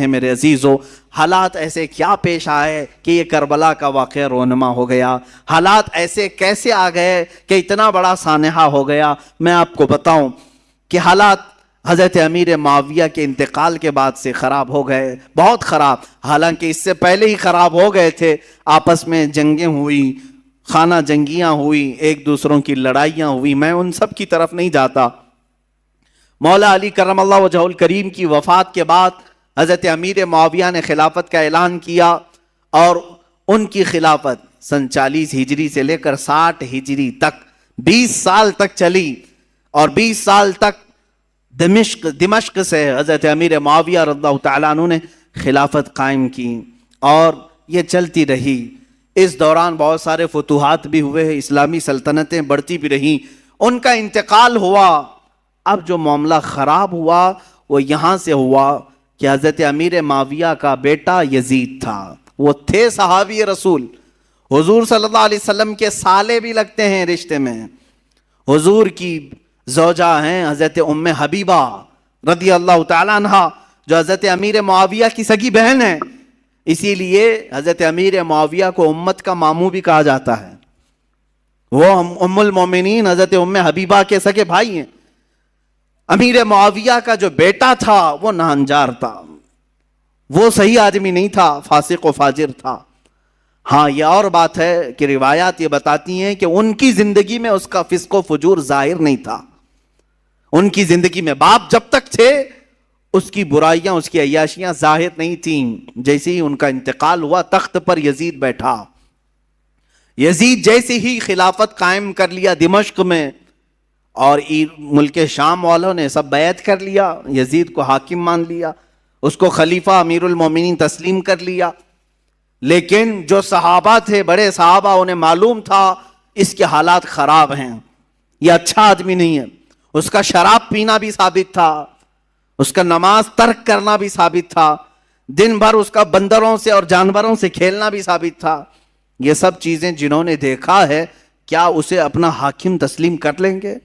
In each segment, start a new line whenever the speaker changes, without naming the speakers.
ہیں میرے عزیزو، حالات ایسے کیا پیش آئے کہ یہ کربلا کا واقعہ رونما ہو گیا؟ حالات ایسے کیسے آ گئے کہ اتنا بڑا سانحہ ہو گیا؟ میں آپ کو بتاؤں کہ حالات حضرت امیر معاویہ کے انتقال کے بعد سے خراب ہو گئے، بہت خراب، حالانکہ اس سے پہلے ہی خراب ہو گئے تھے۔ آپس میں جنگیں ہوئی، خانہ جنگیاں ہوئی، ایک دوسروں کی لڑائیاں ہوئی، میں ان سب کی طرف نہیں جاتا۔ مولا علی کرم اللہ وجہہ الکریم کی وفات کے بعد حضرت امیر معاویہ نے خلافت کا اعلان کیا، اور ان کی خلافت سن 40 ہجری سے لے کر 60 ہجری تک 20 سال تک چلی، اور 20 سال تک دمشق سے حضرت امیر معاویہ رضی اللہ تعالیٰ عنہ نے خلافت قائم کی، اور یہ چلتی رہی۔ اس دوران بہت سارے فتوحات بھی ہوئے، اسلامی سلطنتیں بڑھتی بھی رہیں، ان کا انتقال ہوا۔ اب جو معاملہ خراب ہوا وہ یہاں سے ہوا کہ حضرت امیر معاویہ کا بیٹا یزید تھا، وہ تھے صحابی رسول، حضور صلی اللہ علیہ وسلم کے سالے بھی لگتے ہیں رشتے میں، حضور کی زوجہ ہیں حضرت ام حبیبہ رضی اللہ تعالیٰ عنہ، جو حضرت امیر معاویہ کی سگی بہن ہے، اسی لیے حضرت امیر معاویہ کو امت کا ماموں بھی کہا جاتا ہے۔ وہ ام المومنین حضرت ام حبیبہ کے سگے بھائی ہیں۔ امیر معاویہ کا جو بیٹا تھا وہ ناہنجار تھا، وہ صحیح آدمی نہیں تھا، فاسق و فاجر تھا۔ ہاں یہ اور بات ہے کہ روایات یہ بتاتی ہیں کہ ان کی زندگی میں اس کا فسق و فجور ظاہر نہیں تھا، ان کی زندگی میں باپ جب تک تھے اس کی برائیاں، اس کی عیاشیاں ظاہر نہیں تھیں۔ جیسے ہی ان کا انتقال ہوا تخت پر یزید بیٹھا، یزید جیسے ہی خلافت قائم کر لیا دمشق میں، اور ملک شام والوں نے سب بیعت کر لیا، یزید کو حاکم مان لیا، اس کو خلیفہ امیر المومنین تسلیم کر لیا۔ لیکن جو صحابہ تھے، بڑے صحابہ، انہیں معلوم تھا اس کے حالات خراب ہیں، یہ اچھا آدمی نہیں ہے۔ اس کا شراب پینا بھی ثابت تھا، اس کا نماز ترک کرنا بھی ثابت تھا، دن بھر اس کا بندروں سے اور جانوروں سے کھیلنا بھی ثابت تھا۔ یہ سب چیزیں جنہوں نے دیکھا ہے، کیا اسے اپنا حاکم تسلیم کر لیں گے؟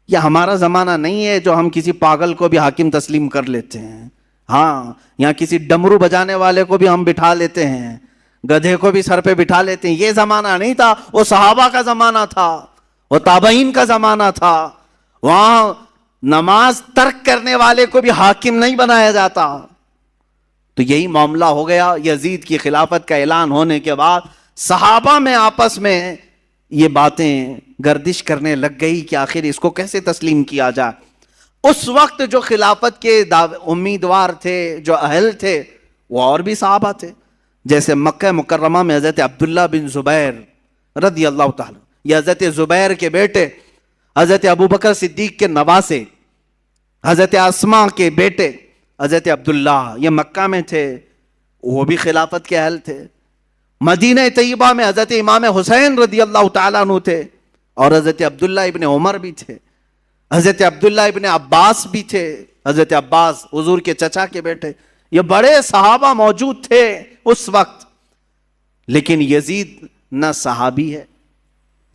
یہ ہمارا زمانہ نہیں ہے جو ہم کسی پاگل کو بھی حاکم تسلیم کر لیتے ہیں۔ ہاں، یہاں کسی ڈمرو بجانے والے کو بھی ہم بٹھا لیتے ہیں، گدھے کو بھی سر پہ بٹھا لیتے ہیں۔ یہ زمانہ نہیں تھا، وہ صحابہ کا زمانہ تھا، وہ تابعین کا زمانہ تھا۔ وہاں نماز ترک کرنے والے کو بھی حاکم نہیں بنایا جاتا۔ تو یہی معاملہ ہو گیا۔ یزید کی خلافت کا اعلان ہونے کے بعد صحابہ میں آپس میں یہ باتیں گردش کرنے لگ گئی کہ آخر اس کو کیسے تسلیم کیا جائے۔ اس وقت جو خلافت کے امیدوار تھے، جو اہل تھے، وہ اور بھی صحابہ تھے، جیسے مکہ مکرمہ میں حضرت عبداللہ بن زبیر رضی اللہ تعالیٰ، یہ حضرت زبیر کے بیٹے، حضرت ابوبکر صدیق کے نواسے، حضرت اسماء کے بیٹے حضرت عبداللہ، یہ مکہ میں تھے، وہ بھی خلافت کے اہل تھے۔ مدینہ طیبہ میں حضرت امام حسین رضی اللہ تعالیٰ عنہ تھے، اور حضرت عبداللہ ابن عمر بھی تھے، حضرت عبداللہ ابن عباس بھی تھے، حضرت عباس حضور کے چچا کے بیٹے۔ یہ بڑے صحابہ موجود تھے اس وقت۔ لیکن یزید نہ صحابی ہے،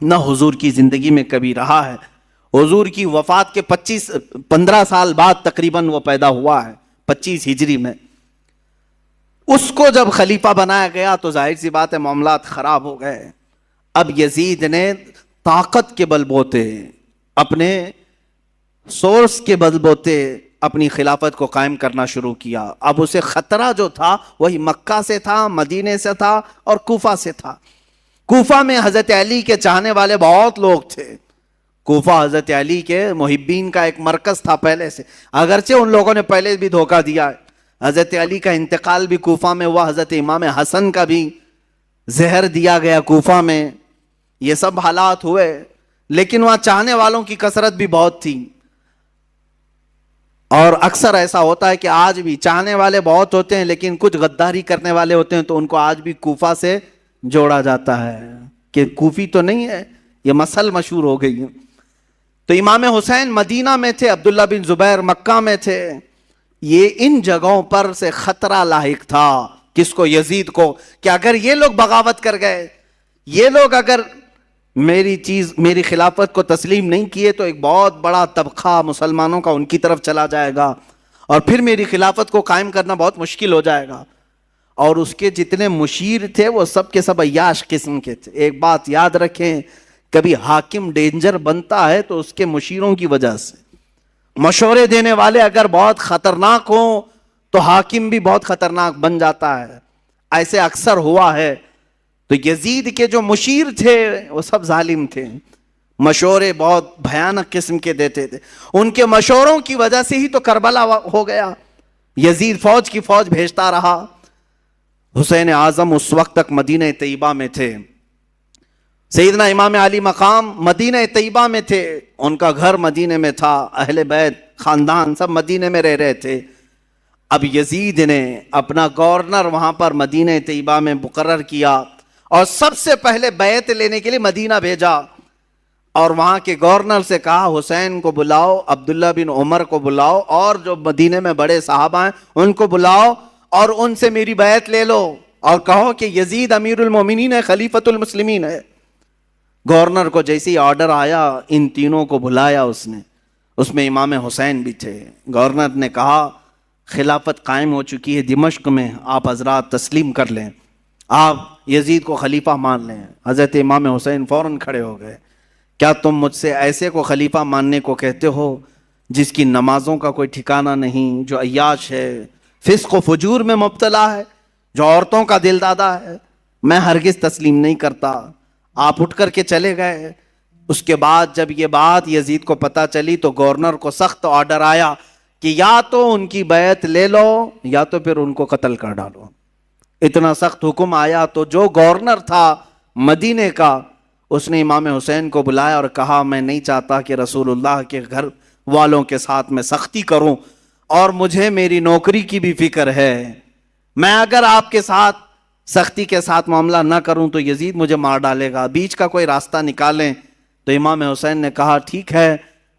نہ حضور کی زندگی میں کبھی رہا ہے۔ حضور کی وفات کے 15 سال بعد تقریباً وہ پیدا ہوا ہے، 25 ہجری میں۔ اس کو جب خلیفہ بنایا گیا تو ظاہر سی بات ہے معاملات خراب ہو گئے۔ اب یزید نے طاقت کے بل بوتے، اپنے سورس کے بل بوتے اپنی خلافت کو قائم کرنا شروع کیا۔ اب اسے خطرہ جو تھا وہی مکہ سے تھا، مدینے سے تھا، اور کوفہ سے تھا۔ کوفہ میں حضرت علی کے چاہنے والے بہت لوگ تھے۔ کوفہ حضرت علی کے محبین کا ایک مرکز تھا پہلے سے، اگرچہ ان لوگوں نے پہلے بھی دھوکہ دیا ہے۔ حضرت علی کا انتقال بھی کوفہ میں ہوا، حضرت امام حسن کا بھی زہر دیا گیا کوفہ میں، یہ سب حالات ہوئے۔ لیکن وہاں چاہنے والوں کی کثرت بھی بہت تھی، اور اکثر ایسا ہوتا ہے کہ آج بھی چاہنے والے بہت ہوتے ہیں لیکن کچھ غداری کرنے والے ہوتے ہیں، تو ان کو آج بھی کوفہ سے جوڑا جاتا ہے کہ کوفی تو نہیں ہے، یہ مسل مشہور ہو گئی ہے۔ تو امام حسین مدینہ میں تھے، عبداللہ بن زبیر مکہ میں تھے۔ یہ ان جگہوں پر سے خطرہ لاحق تھا، کس کو؟ یزید کو، کہ اگر یہ لوگ بغاوت کر گئے، یہ لوگ اگر میری خلافت کو تسلیم نہیں کیے، تو ایک بہت بڑا طبقہ مسلمانوں کا ان کی طرف چلا جائے گا، اور پھر میری خلافت کو قائم کرنا بہت مشکل ہو جائے گا. اور اس کے جتنے مشیر تھے وہ سب کے سب عیاش قسم کے تھے. ایک بات یاد رکھیں, کبھی حاکم ڈینجر بنتا ہے تو اس کے مشیروں کی وجہ سے. مشورے دینے والے اگر بہت خطرناک ہوں تو حاکم بھی بہت خطرناک بن جاتا ہے. ایسے اکثر ہوا ہے. تو یزید کے جو مشیر تھے وہ سب ظالم تھے, مشورے بہت بھیانک قسم کے دیتے تھے. ان کے مشوروں کی وجہ سے ہی تو کربلا ہو گیا. یزید فوج کی فوج بھیجتا رہا. حسین اعظم اس وقت تک مدینہ طیبہ میں تھے. سیدنا امام علی مقام مدینہ طیبہ میں تھے, ان کا گھر مدینہ میں تھا, اہل بیت خاندان سب مدینہ میں رہ رہے تھے. اب یزید نے اپنا گورنر وہاں پر مدینہ طیبہ میں مقرر کیا اور سب سے پہلے بیعت لینے کے لیے مدینہ بھیجا. اور وہاں کے گورنر سے کہا حسین کو بلاؤ, عبداللہ بن عمر کو بلاؤ, اور جو مدینہ میں بڑے صحابہ ہیں ان کو بلاؤ اور ان سے میری بیعت لے لو اور کہو کہ یزید امیر المومنین ہے, خلیفۃ المسلمین ہے. گورنر کو جیسے ہی آرڈر آیا ان تینوں کو بلایا اس نے, اس میں امام حسین بھی تھے. گورنر نے کہا خلافت قائم ہو چکی ہے دمشق میں, آپ حضرات تسلیم کر لیں, آپ یزید کو خلیفہ مان لیں. حضرت امام حسین فوراً کھڑے ہو گئے. کیا تم مجھ سے ایسے کو خلیفہ ماننے کو کہتے ہو جس کی نمازوں کا کوئی ٹھکانہ نہیں, جو عیاش ہے, فسق و فجور میں مبتلا ہے, جو عورتوں کا دل دادا ہے؟ میں ہرگز تسلیم نہیں کرتا. آپ اٹھ کر کے چلے گئے. اس کے بعد جب یہ بات یزید کو پتہ چلی تو گورنر کو سخت آرڈر آیا کہ یا تو ان کی بیعت لے لو یا تو پھر ان کو قتل کر ڈالو. اتنا سخت حکم آیا تو جو گورنر تھا مدینے کا اس نے امام حسین کو بلایا اور کہا میں نہیں چاہتا کہ رسول اللہ کے گھر والوں کے ساتھ میں سختی کروں, اور مجھے میری نوکری کی بھی فکر ہے. میں اگر آپ کے ساتھ سختی کے ساتھ معاملہ نہ کروں تو یزید مجھے مار ڈالے گا, بیچ کا کوئی راستہ نکالیں. تو امام حسین نے کہا ٹھیک ہے,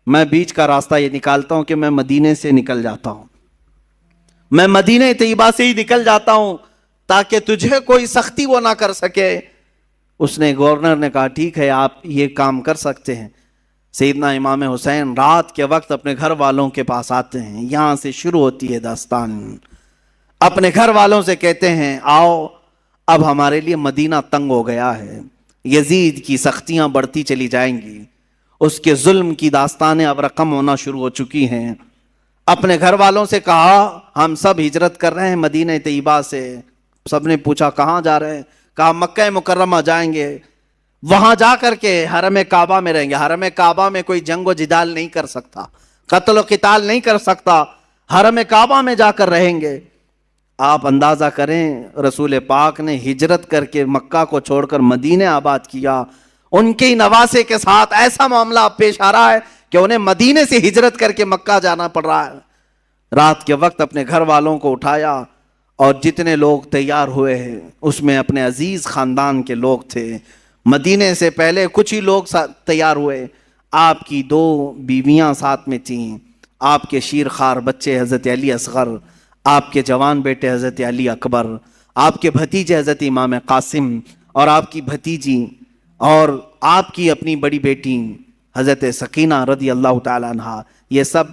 میں بیچ کا راستہ یہ نکالتا ہوں کہ میں مدینے سے نکل جاتا ہوں, میں مدینہ طیبہ سے ہی نکل جاتا ہوں تاکہ تجھے کوئی سختی وہ نہ کر سکے. اس نے گورنر نے کہا ٹھیک ہے آپ یہ کام کر سکتے ہیں. سیدنا امام حسین رات کے وقت اپنے گھر والوں کے پاس آتے ہیں. یہاں سے شروع ہوتی ہے داستان. اپنے گھر والوں سے کہتے ہیں آؤ اب ہمارے لیے مدینہ تنگ ہو گیا ہے, یزید کی سختیاں بڑھتی چلی جائیں گی, اس کے ظلم کی داستانیں اب رقم ہونا شروع ہو چکی ہیں. اپنے گھر والوں سے کہا ہم سب ہجرت کر رہے ہیں مدینہ طیبہ سے. سب نے پوچھا کہاں جا رہے ہیں؟ کہا مکہ مکرمہ جائیں گے, وہاں جا کر کے حرم کعبہ میں رہیں گے. حرم کعبہ میں کوئی جنگ و جدال نہیں کر سکتا, قتل و قتال نہیں کر سکتا, حرم کعبہ میں جا کر رہیں گے. آپ اندازہ کریں رسول پاک نے ہجرت کر کے مکہ کو چھوڑ کر مدینہ آباد کیا. ان کے نواسے کے ساتھ ایسا معاملہ پیش آ رہا ہے کہ انہیں مدینے سے ہجرت کر کے مکہ جانا پڑ رہا ہے. رات کے وقت اپنے گھر والوں کو اٹھایا اور جتنے لوگ تیار ہوئے ہیں اس میں اپنے عزیز خاندان کے لوگ تھے. مدینے سے پہلے کچھ ہی لوگ تیار ہوئے. آپ کی 2 بیویاں ساتھ میں تھیں, آپ کے شیرخوار بچے حضرت علی اصغر, آپ کے جوان بیٹے حضرت علی اکبر, آپ کے بھتیجے حضرت امام قاسم, اور آپ کی بھتیجی, اور آپ کی اپنی بڑی بیٹی حضرت سکینہ رضی اللہ تعالی عنہا. یہ سب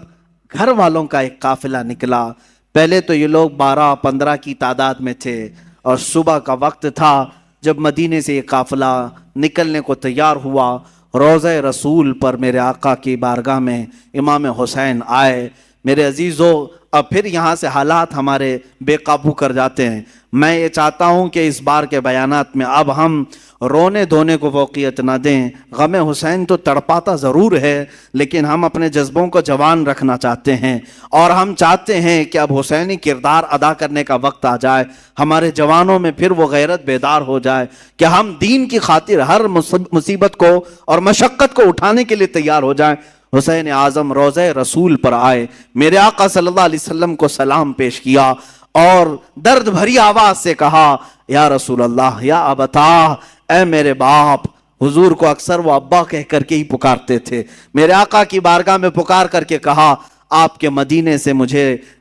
گھر والوں کا ایک قافلہ نکلا. پہلے تو یہ لوگ 12-15 کی تعداد میں تھے اور صبح کا وقت تھا جب مدینے سے یہ قافلہ نکلنے کو تیار ہوا. روضہ رسول پر میرے آقا کی بارگاہ میں امام حسین آئے. میرے عزیزو اب پھر یہاں سے حالات ہمارے بے قابو کر جاتے ہیں. میں یہ چاہتا ہوں کہ اس بار کے بیانات میں اب ہم رونے دھونے کو فوقیت نہ دیں. غم حسین تو تڑپاتا ضرور ہے لیکن ہم اپنے جذبوں کو جوان رکھنا چاہتے ہیں اور ہم چاہتے ہیں کہ اب حسینی کردار ادا کرنے کا وقت آ جائے. ہمارے جوانوں میں پھر وہ غیرت بیدار ہو جائے کہ ہم دین کی خاطر ہر مصیبت کو اور مشقت کو اٹھانے کے لیے تیار ہو جائیں. حسین اعظم روضہ رسول پر آئے, میرے آقا صلی اللہ علیہ وسلم کو سلام پیش کیا اور درد بھری آواز سے کہا یا رسول اللہ یا ابتا, اے میرے باپ. حضور کو اکثر وہ ابا کہہ کر کے ہی پکارتے تھے. میرے آقا کی بارگاہ میں پکار کر کے کہا آپ کے مدینے سے مجھے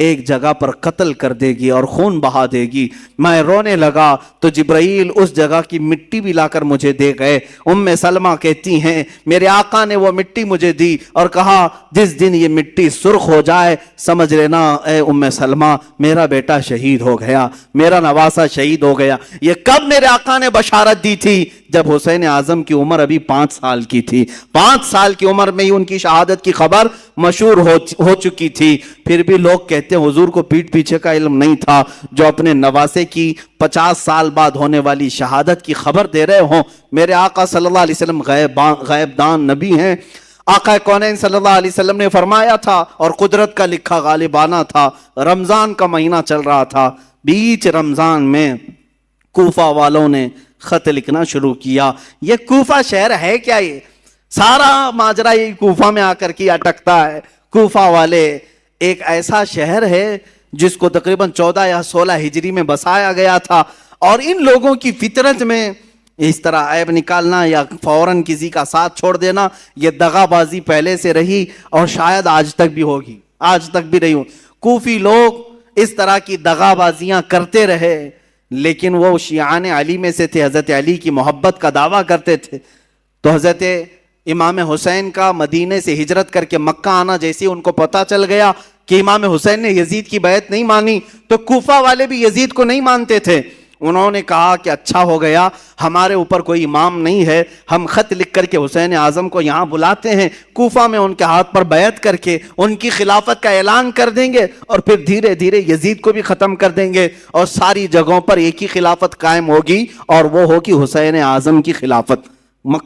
ایک جگہ پر قتل کر دے گی اور خون بہا دے گی۔ میں رونے لگا تو جبرائیل اس جگہ کی مٹی بھی لا کر مجھے دے گئے۔ سلمہ کہتی ہیں میرے آقا نے وہ مٹی مجھے دی اور کہا جس دن یہ مٹی سرخ ہو جائے سمجھ لینا اے سلمہ میرا بیٹا شہید ہو گیا، میرا نواسہ شہید ہو گیا۔ یہ کب میرے آقا نے بشارت دی تھی؟ جب حسین اعظم کی عمر ابھی 5 سال کی تھی۔ 5 سال کی عمر میں ہی ان کی شہادت کی خبر مشہور ہو چکی تھی۔ پھر بھی لوگ کہتے ہیں حضور کو پیٹھ پیچھے کا علم نہیں تھا، جو اپنے نواسے کی 50 سال بعد ہونے والی شہادت کی خبر دے رہے ہوں۔ میرے آقا صلی اللہ علیہ وسلم غیب دان نبی ہیں۔ آقا کونین صلی اللہ علیہ وسلم نے فرمایا تھا اور قدرت کا لکھا غالبانہ تھا، رمضان کا مہینہ چل رہا تھا، بیچ رمضان میں کوفہ والوں نے خط لکھنا شروع کیا۔ یہ کوفہ شہر ہے کیا؟ یہ سارا ماجرا یہ کوفہ میں آ کر کے اٹکتا ہے۔ کوفہ والے ایک ایسا شہر ہے جس کو تقریباً 14 یا 16 ہجری میں بسایا گیا تھا، اور ان لوگوں کی فطرت میں اس طرح عیب نکالنا یا فوراً کسی کا ساتھ چھوڑ دینا یہ دغا بازی پہلے سے رہی اور شاید آج تک بھی ہوگی، آج تک بھی رہی ہو۔ کوفی لوگ اس طرح کی دغا بازیاں کرتے رہے، لیکن وہ شیعان علی میں سے تھے، حضرت علی کی محبت کا دعویٰ کرتے تھے۔ تو حضرت امام حسین کا مدینے سے ہجرت کر کے مکہ آنا جیسے ان کو پتہ چل گیا کہ امام حسین نے یزید کی بیعت نہیں مانی، تو کوفہ والے بھی یزید کو نہیں مانتے تھے۔ انہوں نے کہا کہ اچھا ہو گیا ہمارے اوپر کوئی امام نہیں ہے، ہم خط لکھ کر کے حسین اعظم کو یہاں بلاتے ہیں، کوفہ میں ان کے ہاتھ پر بیعت کر کے ان کی خلافت کا اعلان کر دیں گے، اور پھر دھیرے دھیرے یزید کو بھی ختم کر دیں گے، اور ساری جگہوں پر ایک ہی خلافت قائم ہوگی، اور وہ ہوگی حسین اعظم کی خلافت۔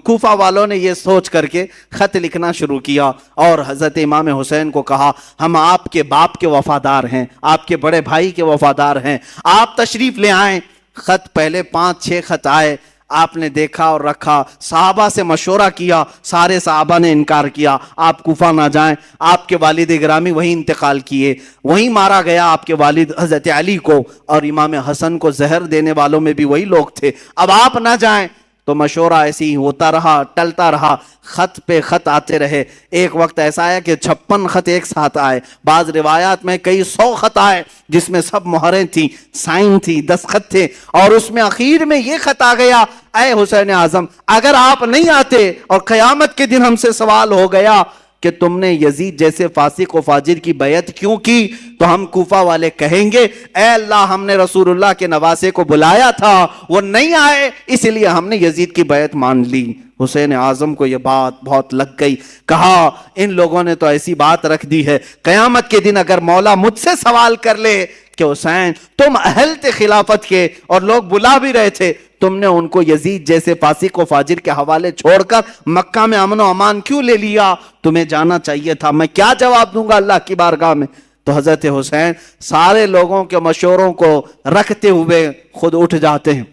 کوفہ والوں نے یہ سوچ کر کے خط لکھنا شروع کیا اور حضرت امام حسین کو کہا ہم آپ کے باپ کے وفادار ہیں، آپ کے بڑے بھائی کے وفادار ہیں، آپ تشریف لے آئیں۔ خط پہلے 5-6 خط آئے، آپ نے دیکھا اور رکھا، صحابہ سے مشورہ کیا، سارے صحابہ نے انکار کیا، آپ کوفہ نہ جائیں۔ آپ کے والد گرامی وہیں انتقال کیے، وہیں مارا گیا آپ کے والد حضرت علی کو، اور امام حسن کو زہر دینے والوں میں بھی وہی لوگ تھے، اب آپ نہ جائیں۔ تو مشورہ ایسے ہی ہوتا رہا، ٹلتا رہا، خط پہ خط آتے رہے۔ ایک وقت ایسا آیا کہ 56 خط ایک ساتھ آئے، بعض روایات میں کئی 100 خط آئے جس میں سب مہریں تھیں، سائن تھی، دستخط تھے، اور اس میں اخیر میں یہ خط آ گیا اے حسین اعظم اگر آپ نہیں آتے اور قیامت کے دن ہم سے سوال ہو گیا کہ تم نے یزید جیسے فاسق و فاجر کی بیعت کیوں کی، تو ہم کوفہ والے کہیں گے اے اللہ ہم نے رسول اللہ کے نواسے کو بلایا تھا، وہ نہیں آئے، اس لیے ہم نے یزید کی بیعت مان لی۔ حسین اعظم کو یہ بات بہت لگ گئی، کہا ان لوگوں نے تو ایسی بات رکھ دی ہے، قیامت کے دن اگر مولا مجھ سے سوال کر لے کہ حسین تم اہل تھے خلافت کے اور لوگ بلا بھی رہے تھے، تم نے ان کو یزید جیسے فاسق و فاجر کے حوالے چھوڑ کر مکہ میں امن و امان کیوں لے لیا؟ تمہیں جانا چاہیے تھا، میں کیا جواب دوں گا اللہ کی بارگاہ میں؟ تو حضرت حسین سارے لوگوں کے مشوروں کو رکھتے ہوئے خود اٹھ جاتے ہیں۔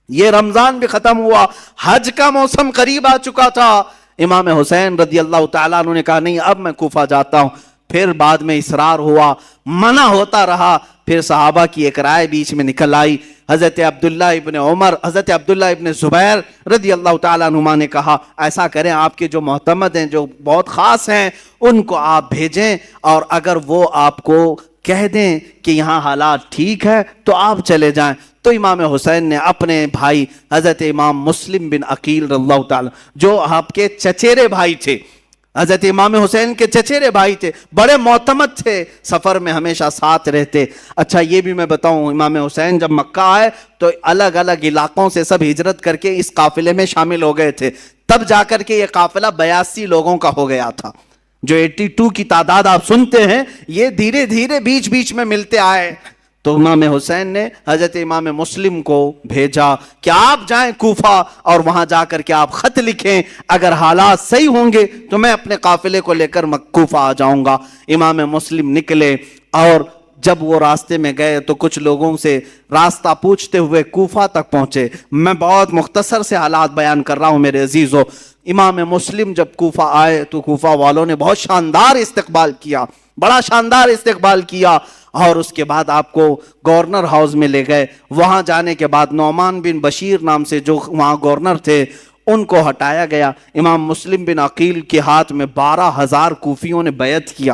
یہ رمضان بھی ختم ہوا، حج کا موسم قریب آ چکا تھا، امام حسین رضی اللہ تعالیٰ عنہ نے کہا نہیں اب میں کوفہ جاتا ہوں۔ پھر بعد میں اصرار ہوا، منع ہوتا رہا، پھر صحابہ کی ایک رائے بیچ میں نکل آئی، حضرت عبداللہ ابن عمر، حضرت عبداللہ ابن زبیر رضی اللہ تعالیٰ عنہما نے کہا ایسا کریں آپ کے جو معتمد ہیں جو بہت خاص ہیں ان کو آپ بھیجیں، اور اگر وہ آپ کو کہہ دیں کہ یہاں حالات ٹھیک ہے تو آپ چلے جائیں۔ تو امام حسین نے اپنے بھائی حضرت امام مسلم بن عقیل رضی اللہ تعالیٰ جو آپ کے چچیرے بھائی تھے، حضرت امام حسین کے چچیرے بھائی تھے، بڑے معتمد تھے، سفر میں ہمیشہ ساتھ رہتے۔ اچھا یہ بھی میں بتاؤں، امام حسین جب مکہ آئے تو الگ الگ علاقوں سے سب ہجرت کر کے اس قافلے میں شامل ہو گئے تھے، تب جا کر کے یہ قافلہ 82 لوگوں کا ہو گیا تھا۔ جو 82 کی تعداد آپ سنتے ہیں یہ دھیرے دھیرے بیچ بیچ میں ملتے آئے۔ تو امام حسین نے حضرت امام مسلم کو بھیجا کہ آپ جائیں کوفہ اور وہاں جا کر کے آپ خط لکھیں، اگر حالات صحیح ہوں گے تو میں اپنے قافلے کو لے کر کوفہ آ جاؤں گا۔ امام مسلم نکلے اور جب وہ راستے میں گئے تو کچھ لوگوں سے راستہ پوچھتے ہوئے کوفہ تک پہنچے۔ میں بہت مختصر سے حالات بیان کر رہا ہوں میرے عزیزو۔ امام مسلم جب کوفہ آئے تو کوفہ والوں نے بہت شاندار استقبال کیا، بڑا شاندار استقبال کیا، اور اس کے بعد آپ کو گورنر ہاؤس میں لے گئے۔ وہاں جانے کے بعد نعمان بن بشیر نام سے جو وہاں گورنر تھے ان کو ہٹایا گیا۔ امام مسلم بن عقیل کے ہاتھ میں 12,000 کوفیوں نے بیعت کیا۔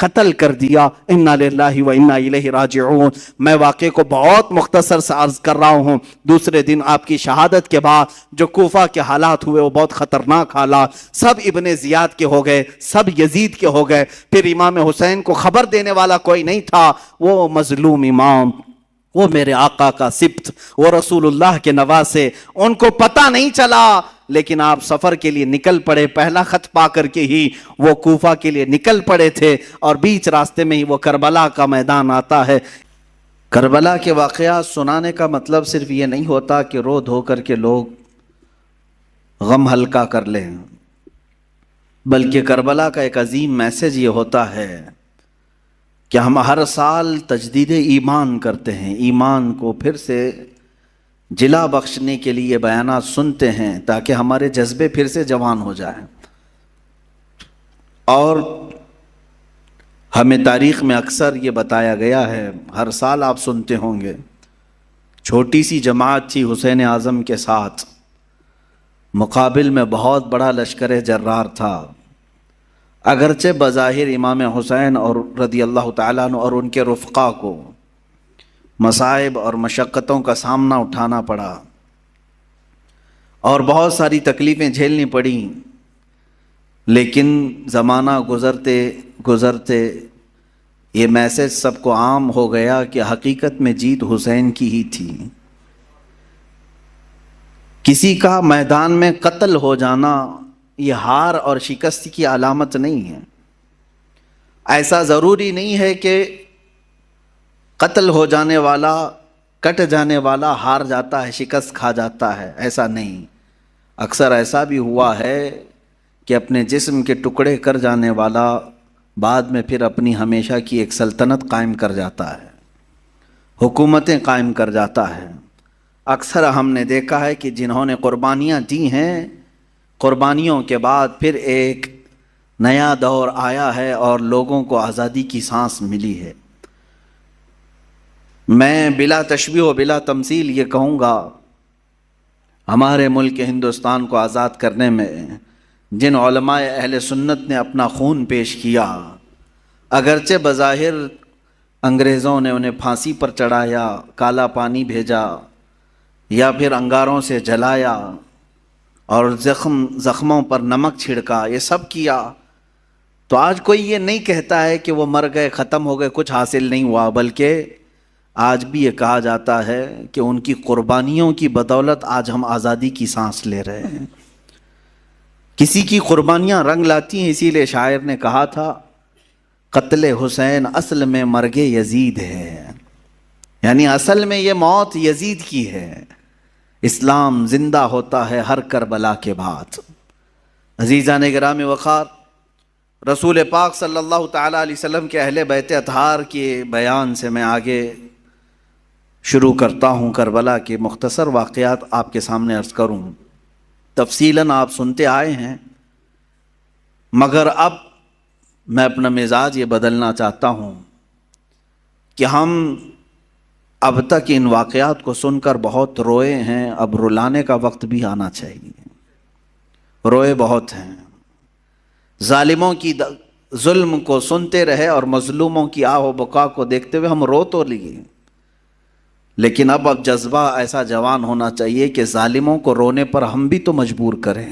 قتل کر دیا۔ انا للہ و انا الیہ راجعون۔ میں واقعے کو بہت مختصر سے عرض کر رہا ہوں۔ دوسرے دن آپ کی شہادت کے بعد جو کوفہ کے حالات ہوئے وہ بہت خطرناک حالات، سب ابن زیاد کے ہو گئے، سب یزید کے ہو گئے۔ پھر امام حسین کو خبر دینے والا کوئی نہیں تھا۔ وہ مظلوم امام، وہ میرے آقا کا سبط، وہ رسول اللہ کے نواسے، ان کو پتہ نہیں چلا، لیکن آپ سفر کے لیے نکل پڑے۔ پہلا خط پا کر کے ہی وہ کوفہ کے لیے نکل پڑے تھے، اور بیچ راستے میں ہی وہ کربلا کا میدان آتا ہے۔ کربلا کے واقعات سنانے کا مطلب صرف یہ نہیں ہوتا کہ رو دھو کر کے لوگ غم ہلکا کر لیں، بلکہ کربلا کا ایک عظیم میسج یہ ہوتا ہے کہ ہم ہر سال تجدید ایمان کرتے ہیں، ایمان کو پھر سے جلا بخشنے کے لیے بیانات سنتے ہیں تاکہ ہمارے جذبے پھر سے جوان ہو جائیں۔ اور ہمیں تاریخ میں اکثر یہ بتایا گیا ہے، ہر سال آپ سنتے ہوں گے، چھوٹی سی جماعت تھی حسین اعظم کے ساتھ، مقابل میں بہت بڑا لشکر جرار تھا۔ اگرچہ بظاہر امام حسین اور رضی اللہ تعالیٰ عنہ اور ان کے رفقا کو مصائب اور مشقتوں کا سامنا اٹھانا پڑا اور بہت ساری تکلیفیں جھیلنی پڑیں، لیکن زمانہ گزرتے گزرتے یہ میسج سب کو عام ہو گیا کہ حقیقت میں جیت حسین کی ہی تھی۔ کسی کا میدان میں قتل ہو جانا یہ ہار اور شکست کی علامت نہیں ہے۔ ایسا ضروری نہیں ہے کہ قتل ہو جانے والا، کٹ جانے والا ہار جاتا ہے، شکست کھا جاتا ہے، ایسا نہیں۔ اکثر ایسا بھی ہوا ہے کہ اپنے جسم کے ٹکڑے کر جانے والا بعد میں پھر اپنی ہمیشہ کی ایک سلطنت قائم کر جاتا ہے، حکومتیں قائم کر جاتا ہے۔ اکثر ہم نے دیکھا ہے کہ جنہوں نے قربانیاں دی ہیں، قربانیوں کے بعد پھر ایک نیا دور آیا ہے اور لوگوں کو آزادی کی سانس ملی ہے۔ میں بلا تشبیہ و بلا تمثیل یہ کہوں گا، ہمارے ملک ہندوستان کو آزاد کرنے میں جن علماء اہل سنت نے اپنا خون پیش کیا، اگرچہ بظاہر انگریزوں نے انہیں پھانسی پر چڑھایا، کالا پانی بھیجا یا پھر انگاروں سے جلایا اور زخموں پر نمک چھڑکا، یہ سب کیا، تو آج کوئی یہ نہیں کہتا ہے کہ وہ مر گئے، ختم ہو گئے، کچھ حاصل نہیں ہوا، بلکہ آج بھی یہ کہا جاتا ہے کہ ان کی قربانیوں کی بدولت آج ہم آزادی کی سانس لے رہے ہیں۔ کسی کی قربانیاں رنگ لاتی ہیں، اسی لیے شاعر نے کہا تھا قتل حسین اصل میں مرگ یزید ہے، یعنی اصل میں یہ موت یزید کی ہے۔ اسلام زندہ ہوتا ہے ہر کربلا کے بعد۔ عزیزان گرامی وقار، رسول پاک صلی اللہ تعالیٰ علیہ وسلم کے اہل بیت اطہار کے بیان سے میں آگے شروع کرتا ہوں۔ کربلا کے مختصر واقعات آپ کے سامنے عرض کروں، تفصیلاً آپ سنتے آئے ہیں، مگر اب میں اپنا مزاج یہ بدلنا چاہتا ہوں کہ ہم اب تک ان واقعات کو سن کر بہت روئے ہیں، اب رلانے کا وقت بھی آنا چاہیے۔ روئے بہت ہیں، ظالموں کی ظلم کو سنتے رہے اور مظلوموں کی آہ و بکا کو دیکھتے ہوئے ہم رو تو لیے، لیکن اب جذبہ ایسا جوان ہونا چاہیے کہ ظالموں کو رونے پر ہم بھی تو مجبور کریں